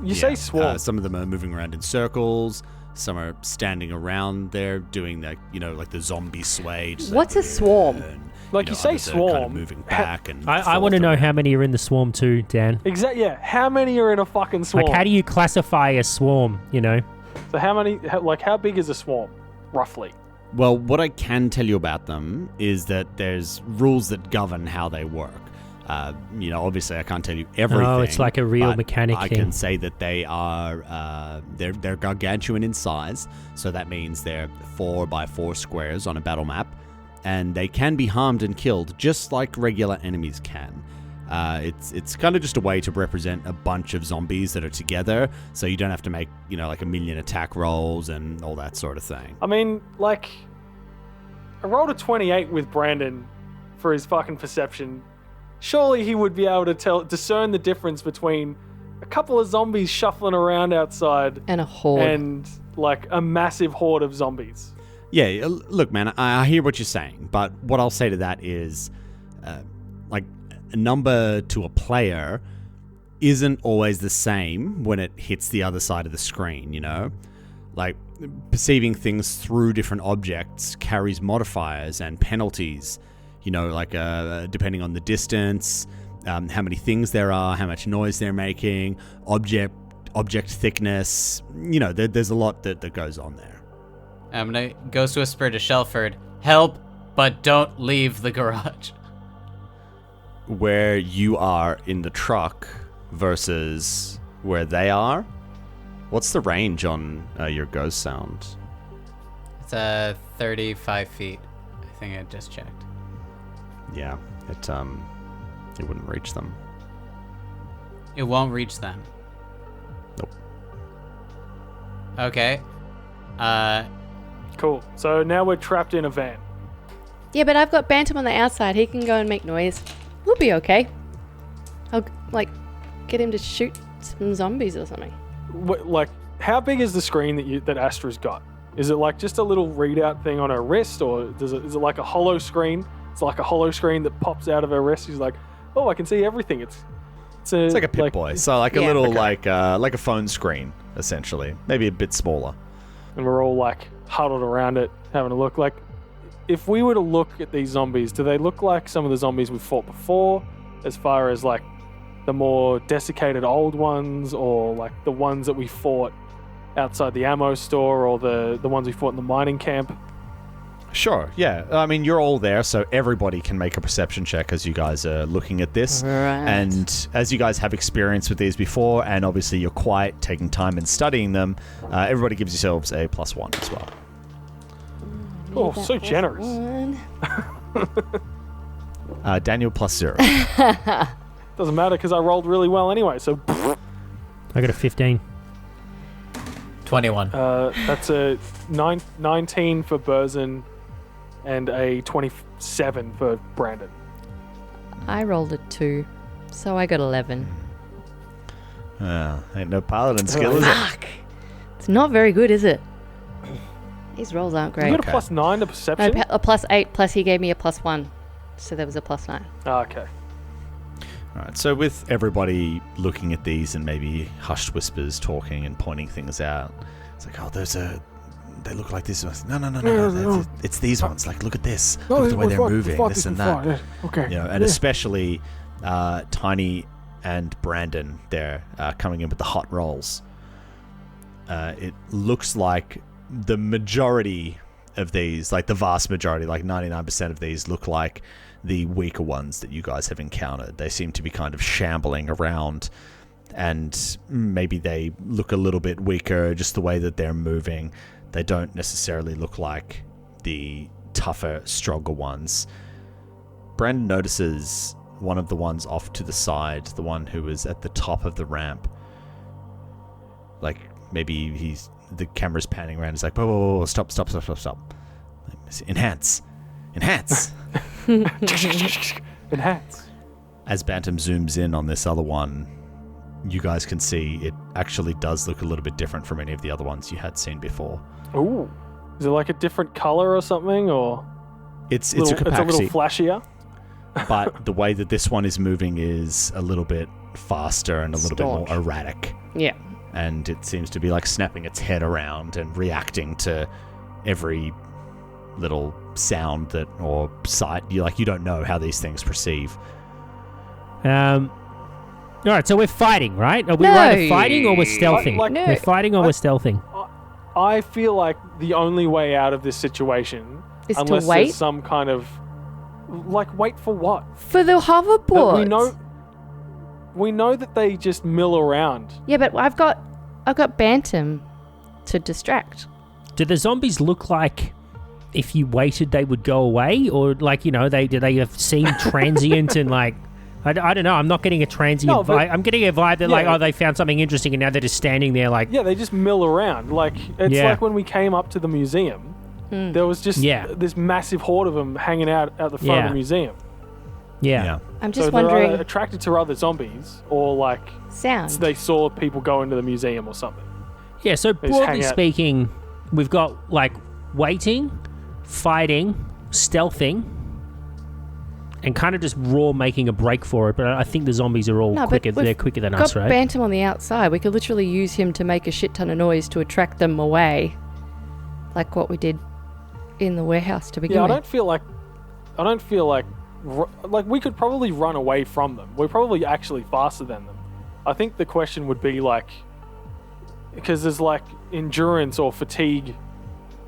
Speaker 5: you say swarm.
Speaker 1: Some of them are moving around in circles. Some are standing around there doing the, like the zombie sway.
Speaker 3: What's a swarm?
Speaker 5: Like you say swarm.
Speaker 1: Kind of moving back and
Speaker 2: I want to know how many are in the swarm too, Dan.
Speaker 5: Exactly. Yeah. How many are in a fucking swarm?
Speaker 2: Like, how do you classify a swarm?
Speaker 5: So how big is a swarm, roughly?
Speaker 1: Well, what I can tell you about them is that there's rules that govern how they work. Obviously I can't tell you everything.
Speaker 2: Oh, it's like a real mechanic
Speaker 1: I
Speaker 2: thing.
Speaker 1: can say that they are, they're gargantuan in size. So that means they're 4x4 squares on a battle map. And they can be harmed and killed just like regular enemies can. It's kind of just a way to represent a bunch of zombies that are together, so you don't have to make, like a million attack rolls and all that sort of thing.
Speaker 5: I mean, like, I rolled a 28 with Brandon for his fucking perception. Surely he would be able to discern the difference between a couple of zombies shuffling around outside
Speaker 3: and a horde,
Speaker 5: and like a massive horde of zombies.
Speaker 1: Yeah, look, man, I hear what you're saying, but what I'll say to that is, like, a number to a player isn't always the same when it hits the other side of the screen, Like, perceiving things through different objects carries modifiers and penalties, depending on the distance, how many things there are, how much noise they're making, object thickness, there's a lot that goes on there.
Speaker 4: I'm gonna Ghost Whisper to Shelford, help, but don't leave the garage.
Speaker 1: Where you are in the truck versus where they are, what's the range on your ghost sound?
Speaker 4: It's 35 feet. I think I just checked.
Speaker 1: Yeah, it wouldn't reach them.
Speaker 4: It won't reach them.
Speaker 1: Nope.
Speaker 4: Okay.
Speaker 5: Cool. So now we're trapped in a van.
Speaker 3: Yeah, but I've got Bantam on the outside. He can go and make noise. We'll be okay. I'll, get him to shoot some zombies or something.
Speaker 5: Like, how big is the screen that Astra's got? Is it like just a little readout thing on her wrist, or is it like a hollow screen? It's like a hollow screen that pops out of her wrist. She's like, oh, I can see everything.
Speaker 6: It's like a Pip-Boy, so like a
Speaker 3: Yeah.
Speaker 6: little
Speaker 5: Okay.
Speaker 6: like a phone screen, essentially. Maybe a bit smaller.
Speaker 5: And we're all like huddled around it, having a look. Like, if we were to look at these zombies, do they look like some of the zombies we've fought before, as far as like the more desiccated old ones, or like the ones that we fought outside the ammo store, or the ones we fought in the mining camp?
Speaker 6: Sure, yeah. I mean, you're all there, so everybody can make a perception check as you guys are looking at this.
Speaker 3: Right.
Speaker 6: And as you guys have experience with these before, and obviously you're quiet, taking time and studying them, everybody gives yourselves a +1 as well.
Speaker 5: Oh, so generous.
Speaker 6: Daniel +0.
Speaker 5: Doesn't matter because I rolled really well anyway. So
Speaker 2: I got a 15.
Speaker 4: 21.
Speaker 5: that's a 19 for Burzin and a 27 for Brandon.
Speaker 3: I rolled a 2, so I got 11.
Speaker 6: Ain't no paladin skill, is it?
Speaker 3: Fuck! It's not very good, is it? These rolls aren't
Speaker 5: You
Speaker 3: great.
Speaker 5: got
Speaker 6: Okay.
Speaker 5: a +9 to
Speaker 3: No,
Speaker 5: perception?
Speaker 3: a +8, plus he gave me a +1. So there was a +9.
Speaker 5: Oh, okay.
Speaker 6: All right, so with everybody looking at these and maybe hushed whispers talking and pointing things out, it's like, oh, they look like this. No. It's these ones. Like, look at this. Look at the way they're moving, this and that.
Speaker 5: Okay.
Speaker 6: You know, and especially Tiny and Brandon there coming in with the hot rolls. It looks like the majority of these, like the vast majority, like 99% of these look like the weaker ones that you guys have encountered. They seem to be kind of shambling around, and maybe they look a little bit weaker just the way that they're moving. They don't necessarily look like the tougher, stronger ones. Brandon notices one of the ones off to the side, the one who is at the top of the ramp. Like, maybe the camera's panning around. He's like, whoa, stop. Enhance.
Speaker 5: Enhance.
Speaker 6: As Bantam zooms in on this other one, you guys can see it actually does look a little bit different from any of the other ones you had seen before.
Speaker 5: Ooh. Is it like a different color or something, or
Speaker 6: It's a
Speaker 5: it's a little
Speaker 6: capaxi,
Speaker 5: flashier?
Speaker 6: but the way that this one is moving is a little bit faster and a little bit more erratic.
Speaker 3: Yeah.
Speaker 6: And it seems to be like snapping its head around and reacting to every little sound that or sight. You don't know how these things perceive.
Speaker 2: All right, so we're fighting, right? Are we
Speaker 3: No.
Speaker 2: either fighting or we're stealthing?
Speaker 5: Like-
Speaker 3: No.
Speaker 2: We're fighting or we're stealthing?
Speaker 5: I feel like the only way out of this situation,
Speaker 3: Is to
Speaker 5: unless
Speaker 3: wait?
Speaker 5: there's some kind of wait for what?
Speaker 3: For the
Speaker 5: That
Speaker 3: hoverboard.
Speaker 5: we know that they just mill around.
Speaker 3: Yeah, but I've got Bantam to distract.
Speaker 2: Do the zombies look like if you waited they would go away, or like do they seem transient and like I don't know. I'm not getting a transient
Speaker 5: No, but-
Speaker 2: vibe. I'm getting a vibe that
Speaker 5: Yeah.
Speaker 2: they found something interesting and now they're just standing there like
Speaker 5: Yeah, they just mill around. Like, it's
Speaker 2: Yeah.
Speaker 5: like when we came up to the museum, there was just this massive horde of them hanging out at the front of
Speaker 2: Yeah.
Speaker 5: the museum.
Speaker 2: yeah.
Speaker 3: I'm
Speaker 5: So
Speaker 3: just
Speaker 5: they're
Speaker 3: wondering.
Speaker 5: either attracted to other zombies, or like
Speaker 3: Sound.
Speaker 5: they saw people go into the museum or something.
Speaker 2: Yeah, so
Speaker 5: just hang
Speaker 2: broadly
Speaker 5: out.
Speaker 2: speaking, we've got like waiting, fighting, stealthing, and kind of just raw making a break for it. But I think the zombies are all
Speaker 3: No, but
Speaker 2: quicker.
Speaker 3: we've
Speaker 2: They're quicker than
Speaker 3: got
Speaker 2: us, right?
Speaker 3: Bantam on the outside. We could literally use him to make a shit ton of noise to attract them away, like what we did in the warehouse to begin
Speaker 5: Yeah, I
Speaker 3: with.
Speaker 5: don't feel like we could probably run away from them. We're probably actually faster than them. I think the question would be like, because there's like endurance or fatigue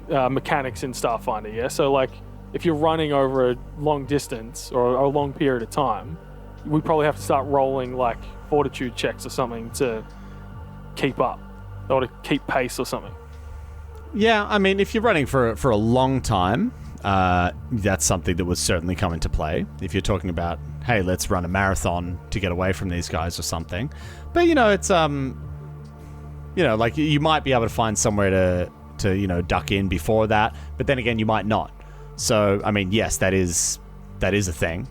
Speaker 5: mechanics in Starfinder, yeah? So like, if you're running over a long distance or a long period of time, we probably have to start rolling like fortitude checks or something to keep up or to keep pace or something.
Speaker 6: Yeah, I mean, if you're running for a long time, that's something that would certainly come into play. If you're talking about, hey, let's run a marathon to get away from these guys or something. But, it's, like you might be able to find somewhere to duck in before that. But then again, you might not. So, I mean, yes, that is a thing.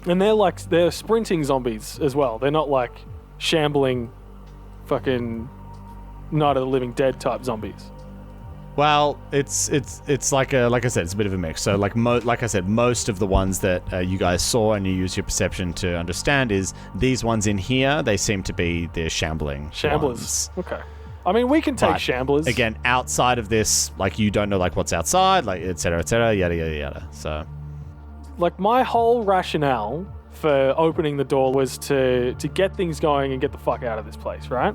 Speaker 5: And they're sprinting zombies as well. They're not like shambling fucking Night of the Living Dead type zombies.
Speaker 6: Well, it's like I said, it's a bit of a mix. So like I said, most of the ones that you guys saw and you use your perception to understand is these ones in here. They seem to be the shambling
Speaker 5: Shamblers.
Speaker 6: ones.
Speaker 5: Okay. I mean, we can take
Speaker 6: But,
Speaker 5: shamblers.
Speaker 6: Again, outside of this, like you don't know like what's outside, like et cetera, yada yada yada. So
Speaker 5: Like my whole rationale for opening the door was to get things going and get the fuck out of this place, right?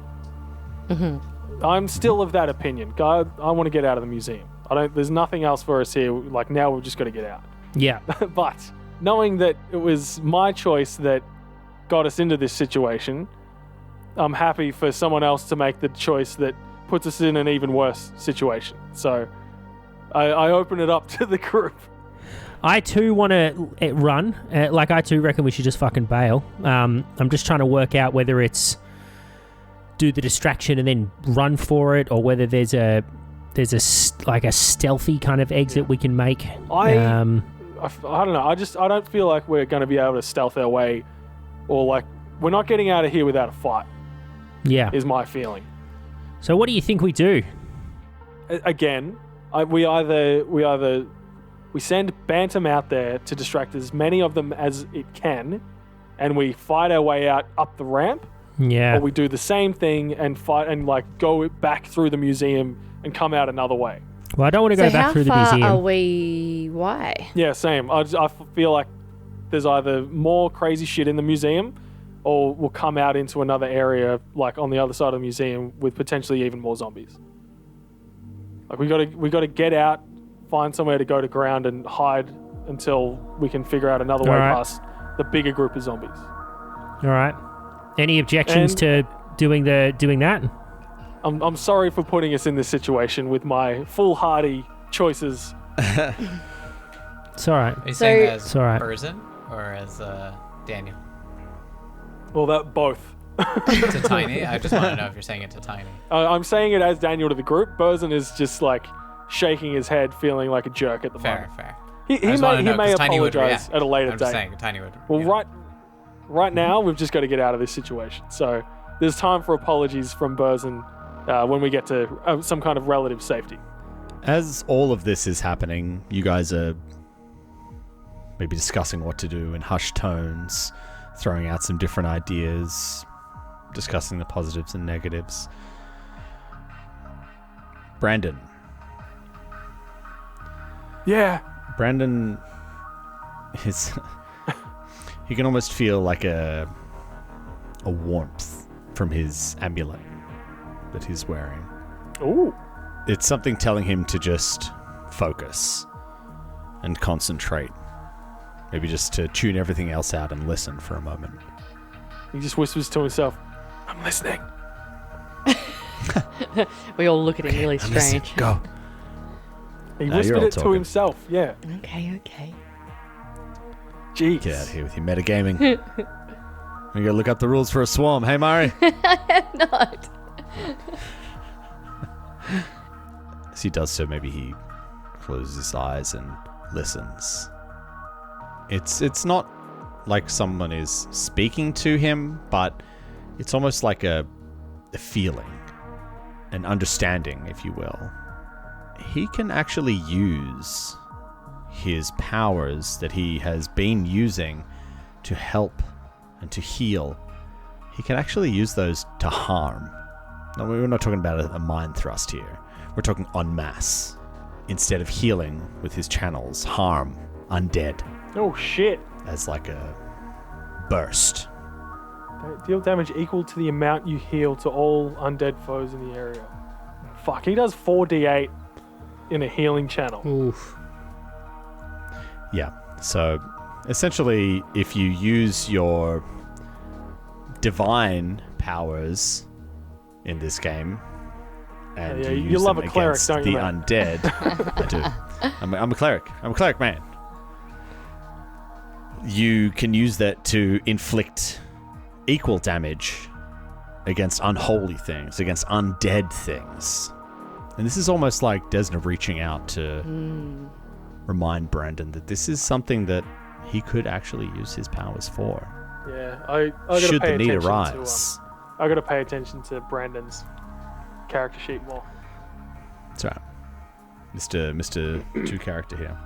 Speaker 5: Mm-hmm. I'm still of that opinion. God, I want to get out of the museum. There's nothing else for us here. Like now we've just got to get out.
Speaker 2: Yeah.
Speaker 5: But knowing that it was my choice that got us into this situation, I'm happy for someone else to make the choice that puts us in an even worse situation. So I open it up to the group.
Speaker 2: I too want to run. I too reckon we should just fucking bail. I'm just trying to work out whether it's do the distraction and then run for it, or whether there's a stealthy kind of exit we can make.
Speaker 5: I don't know. I don't feel like we're going to be able to stealth our way, or like we're not getting out of here without a fight.
Speaker 2: Yeah.
Speaker 5: Is my feeling.
Speaker 2: So what do you think we do?
Speaker 5: Again, we send Bantam out there to distract as many of them as it can, and we fight our way out up the ramp.
Speaker 2: Yeah.
Speaker 5: Or we do the same thing and fight and like go back through the museum and come out another way.
Speaker 2: Well, I don't want to go back through the museum.
Speaker 3: So how far are we? Why?
Speaker 5: Yeah, same. I feel like there's either more crazy shit in the museum, or we'll come out into another area like on the other side of the museum with potentially even more zombies. Like we got to get out, find somewhere to go to ground and hide until we can figure out another way past the bigger group of zombies.
Speaker 2: All right. Any objections to doing that?
Speaker 5: I'm sorry for putting us in this situation with my foolhardy choices.
Speaker 2: It's all right.
Speaker 4: Are you saying as
Speaker 2: It's all right.
Speaker 4: Burzin or as Daniel?
Speaker 5: Well, that both.
Speaker 4: To Tiny? I just want to know if you're saying it to Tiny.
Speaker 5: I'm saying it as Daniel to the group. Burzin is just like shaking his head, feeling like a jerk at the moment.
Speaker 4: Fair.
Speaker 5: He may apologize at a later
Speaker 4: I'm
Speaker 5: date.
Speaker 4: just saying, Tiny would.
Speaker 5: Well, right now, we've just got to get out of this situation. So there's time for apologies from Burzin when we get to some kind of relative safety.
Speaker 6: as all of this is happening, you guys are maybe discussing what to do in hushed tones, throwing out some different ideas, discussing the positives and negatives. Brandon.
Speaker 5: Yeah.
Speaker 6: Brandon is... you can almost feel like a warmth from his amulet that he's wearing.
Speaker 5: Ooh.
Speaker 6: It's something telling him to just focus and concentrate. Maybe just to tune everything else out and listen for a moment.
Speaker 5: He just whispers to himself, "I'm listening."
Speaker 3: We all look at him really strange.
Speaker 6: Go.
Speaker 5: He
Speaker 6: No, you're
Speaker 5: whispered
Speaker 6: all
Speaker 5: it to
Speaker 6: talking.
Speaker 5: himself, yeah.
Speaker 3: Okay.
Speaker 5: Jeez.
Speaker 6: Get out of here with your metagaming. We gotta look up the rules for a swarm. Hey, Mari.
Speaker 3: Not.
Speaker 6: As he does so, maybe he closes his eyes and listens. It's not like someone is speaking to him, but it's almost like a feeling, an understanding, if you will. He can actually use his powers that he has been using to help and to heal. He can actually use those to harm. No, we're not talking about a mind thrust here. We're talking en masse. Instead of healing with his channels, harm undead
Speaker 5: Oh, shit.
Speaker 6: as like a burst.
Speaker 5: Deal damage equal to the amount you heal to all undead foes in the area. Fuck, he does 4d8 in a healing channel.
Speaker 2: Oof.
Speaker 6: Yeah. So essentially, if you use your divine powers in this game, and
Speaker 5: Yeah,
Speaker 6: you
Speaker 5: you
Speaker 6: use
Speaker 5: love
Speaker 6: them
Speaker 5: a cleric,
Speaker 6: against
Speaker 5: don't
Speaker 6: the
Speaker 5: you, man?
Speaker 6: undead, I do. I'm a cleric. I'm a cleric, man. You can use that to inflict equal damage against unholy things, against undead things. And this is almost like Desna reaching out to remind Brandon that this is something that he could actually use his powers for.
Speaker 5: Yeah, I gotta
Speaker 6: Should
Speaker 5: pay
Speaker 6: the need
Speaker 5: attention
Speaker 6: arise.
Speaker 5: to I gotta pay attention to Brandon's character sheet more.
Speaker 6: That's right. Mr. Two character here.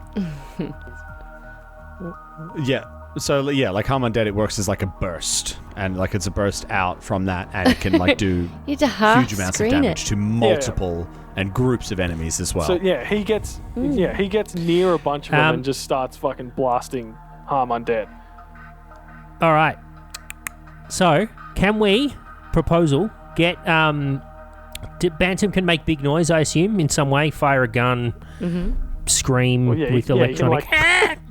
Speaker 6: Yeah. So yeah, like Harm Undead, it works as like a burst, and like it's a burst out from that, and it can like do
Speaker 3: You need to half
Speaker 6: huge amounts of
Speaker 3: screen
Speaker 6: damage
Speaker 3: it.
Speaker 6: to multiple and groups of enemies as well.
Speaker 5: So yeah, he gets near a bunch of them and just starts fucking blasting Harm Undead.
Speaker 2: All right. So, can we, proposal, get, Bantam can make big noise, I assume, in some way, fire a gun, scream with electronic.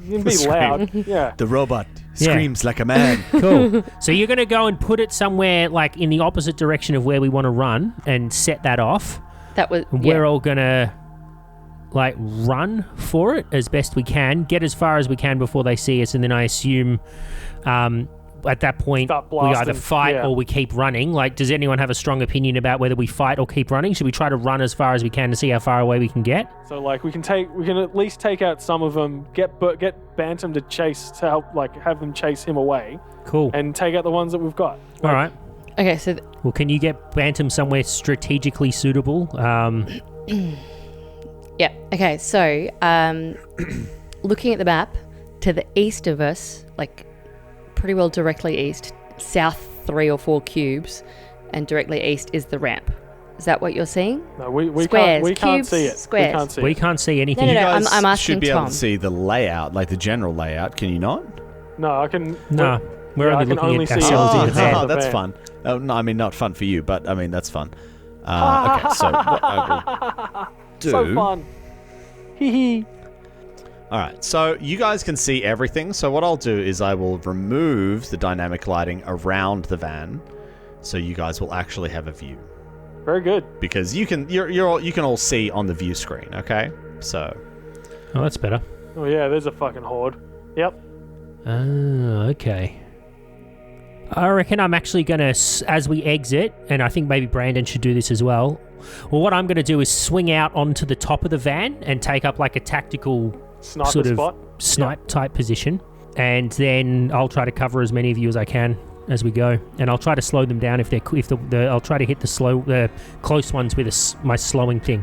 Speaker 5: You can be loud. Yeah.
Speaker 6: The robot screams like a man.
Speaker 2: Cool. So you're going to go and put it somewhere, like, in the opposite direction of where we want to run and set that off.
Speaker 3: That was.
Speaker 2: We're all going to, like, run for it as best we can, get as far as we can before they see us, and then I assume... at that point, we either fight or we keep running. Like, does anyone have a strong opinion about whether we fight or keep running? Should we try to run as far as we can to see how far away we can get?
Speaker 5: So, like, we can at least take out some of them. Get Bantam to chase to help, like, have them chase him away.
Speaker 2: Cool.
Speaker 5: And take out the ones that we've got.
Speaker 2: All right.
Speaker 3: Okay, so.
Speaker 2: Well, can you get Bantam somewhere strategically suitable?
Speaker 3: Yeah. Okay. So, looking at the map, to the east of us, like. Pretty well directly east, south 3 or 4 cubes, and directly east is the ramp. Is that what you're seeing?
Speaker 5: No, we
Speaker 3: Squares,
Speaker 5: can't see
Speaker 3: cubes,
Speaker 5: it.
Speaker 3: squares.
Speaker 2: We can't see anything.
Speaker 3: No,
Speaker 6: You guys
Speaker 3: I'm asking
Speaker 6: should be
Speaker 3: Tom.
Speaker 6: able to see the layout, like the general layout. Can you not?
Speaker 5: No, I can.
Speaker 2: No, we're
Speaker 5: I
Speaker 2: only
Speaker 5: can
Speaker 2: looking
Speaker 5: only
Speaker 2: at
Speaker 5: see
Speaker 2: ourselves in
Speaker 5: you.
Speaker 2: the van.
Speaker 5: Oh,
Speaker 6: that's
Speaker 5: van.
Speaker 6: fun. Oh, no, I mean, not fun for you, but I mean, that's fun. Okay, so what I will do...
Speaker 5: So fun. Hee hee.
Speaker 6: All right, so you guys can see everything. So what I'll do is I will remove the dynamic lighting around the van, so you guys will actually have a view.
Speaker 5: Very good.
Speaker 6: Because you can all see on the view screen. Okay, so.
Speaker 2: Oh, that's better.
Speaker 5: Oh yeah, there's a fucking horde. Yep.
Speaker 2: Okay. I reckon I'm actually going to, as we exit, and I think maybe Brandon should do this as well, what I'm going to do is swing out onto the top of the van and take up like a tactical
Speaker 5: Sniper
Speaker 2: sort of
Speaker 5: spot.
Speaker 2: snipe type position, and then I'll try to cover as many of you as I can as we go, and I'll try to slow them down I'll try to hit the close ones with my slowing thing.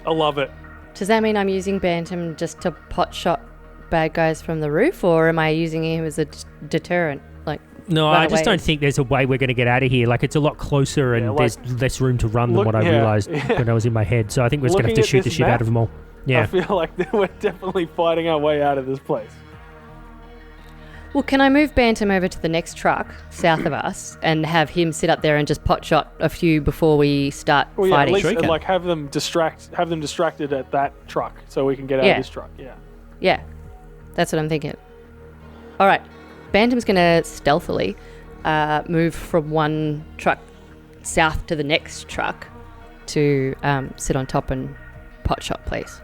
Speaker 5: I love it.
Speaker 3: Does that mean I'm using Bantam just to pot shot bad guys from the roof, or am I using him as a deterrent? Like,
Speaker 2: no,
Speaker 3: run
Speaker 2: I just
Speaker 3: away?
Speaker 2: don't think there's a way we're going to get out of here. Like, it's a lot closer, and there's less room to run than what I realised when I was in my head. So I think we're just going to have to shoot the shit out of them all. Yeah.
Speaker 5: I feel like we're definitely fighting our way out of this place.
Speaker 3: Well, can I move Bantam over to the next truck south of us and have him sit up there and just pot shot a few before we start
Speaker 5: Well, yeah,
Speaker 3: fighting?
Speaker 5: at least
Speaker 6: Sure you can.
Speaker 5: like have them distracted at that truck so we can get out of this truck. Yeah.
Speaker 3: Yeah, that's what I'm thinking. All right, Bantam's going to stealthily move from one truck south to the next truck to sit on top and pot shot, please.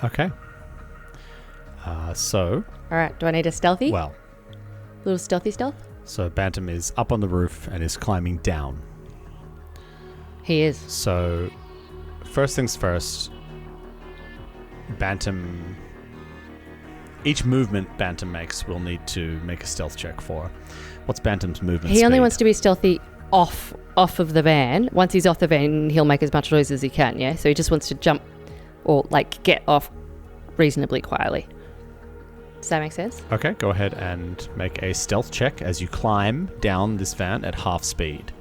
Speaker 6: Okay. So.
Speaker 3: All right, do I need a stealthy?
Speaker 6: Well.
Speaker 3: Little stealthy stealth?
Speaker 6: So Bantam is up on the roof and is climbing down.
Speaker 3: He is.
Speaker 6: So, first things first, Bantam... Each movement Bantam makes will need to make a stealth check for. What's Bantam's movement
Speaker 3: He only
Speaker 6: speed?
Speaker 3: wants to be stealthy off of the van. Once he's off the van, he'll make as much noise as he can, yeah? So he just wants to jump or, like, get off reasonably quietly. Does that make sense?
Speaker 6: Okay, go ahead and make a stealth check as you climb down this van at half speed.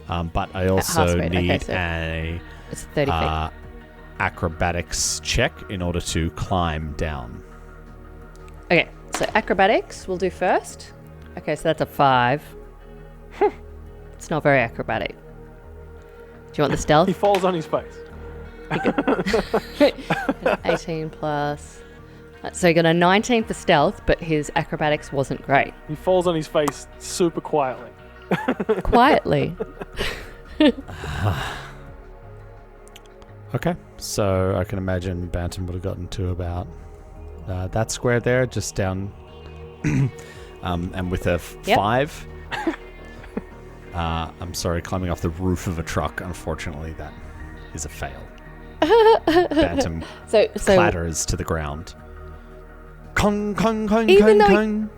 Speaker 6: But I also
Speaker 3: speed, okay,
Speaker 6: need
Speaker 3: so it's 30 feet.
Speaker 6: acrobatics check in order to climb down.
Speaker 3: Okay, so acrobatics we'll do first. Okay, so that's a 5. It's not very acrobatic. Do you want the stealth?
Speaker 5: He falls on his face.
Speaker 3: 18 plus. So he got a 19 for stealth, but his acrobatics wasn't great.
Speaker 5: He falls on his face super quietly.
Speaker 3: Quietly.
Speaker 6: Okay, so I can imagine Bantam would have gotten to about that square there, just down, and with a 5. I'm sorry, climbing off the roof of a truck, unfortunately, that is a fail. Bantam
Speaker 3: So
Speaker 6: clatters to the ground. Kong, kong, kong,
Speaker 3: Even
Speaker 6: kong,
Speaker 3: though
Speaker 6: kong.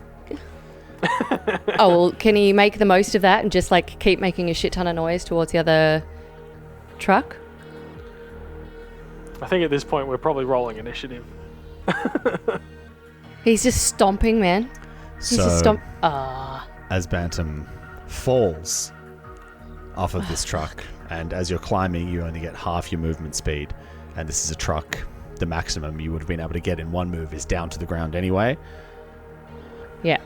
Speaker 3: oh, well, can he make the most of that and just like keep making a shit ton of noise towards the other truck?
Speaker 5: I think at this point we're probably rolling initiative.
Speaker 3: He's just stomping, man. He's just
Speaker 6: So,
Speaker 3: as
Speaker 6: as Bantam falls off of this truck, and as you're climbing, you only get half your movement speed, and this is a truck. The maximum you would have been able to get in one move is down to the ground anyway.
Speaker 3: Yeah.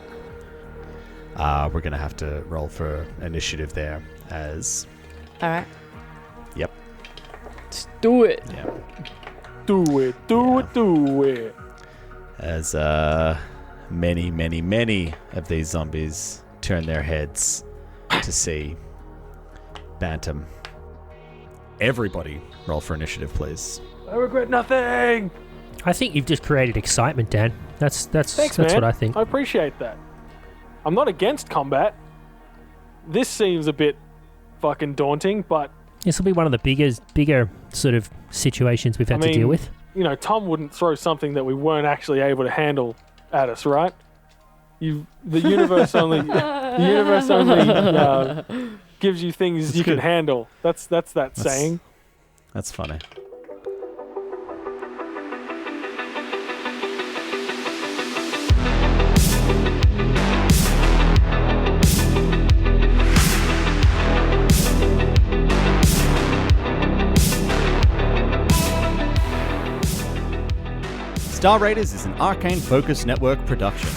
Speaker 6: We're going to have to roll for initiative there as...
Speaker 3: All right.
Speaker 6: Yep.
Speaker 3: Let's do it.
Speaker 6: Yeah.
Speaker 5: Do it.
Speaker 6: As many of these zombies turn their heads to see Bantam. Everybody roll for initiative, please.
Speaker 5: I regret nothing.
Speaker 2: I think you've just created excitement, Dan. That's
Speaker 5: Thanks,
Speaker 2: that's
Speaker 5: man.
Speaker 2: what I think.
Speaker 5: I appreciate that. I'm not against combat. This seems a bit fucking daunting, but
Speaker 2: This will be one of the bigger sort of situations we've had to deal with.
Speaker 5: You know, Tom wouldn't throw something that we weren't actually able to handle at us, right? The universe only gives you things you can handle. That's that saying.
Speaker 6: That's funny. Star Raiders is an Arcane Focus Network production.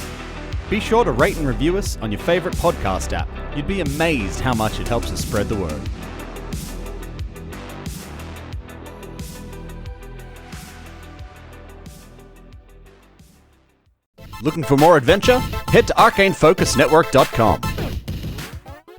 Speaker 6: Be sure to rate and review us on your favorite podcast app. You'd be amazed how much it helps us spread the word. Looking for more adventure? Head to arcanefocusnetwork.com.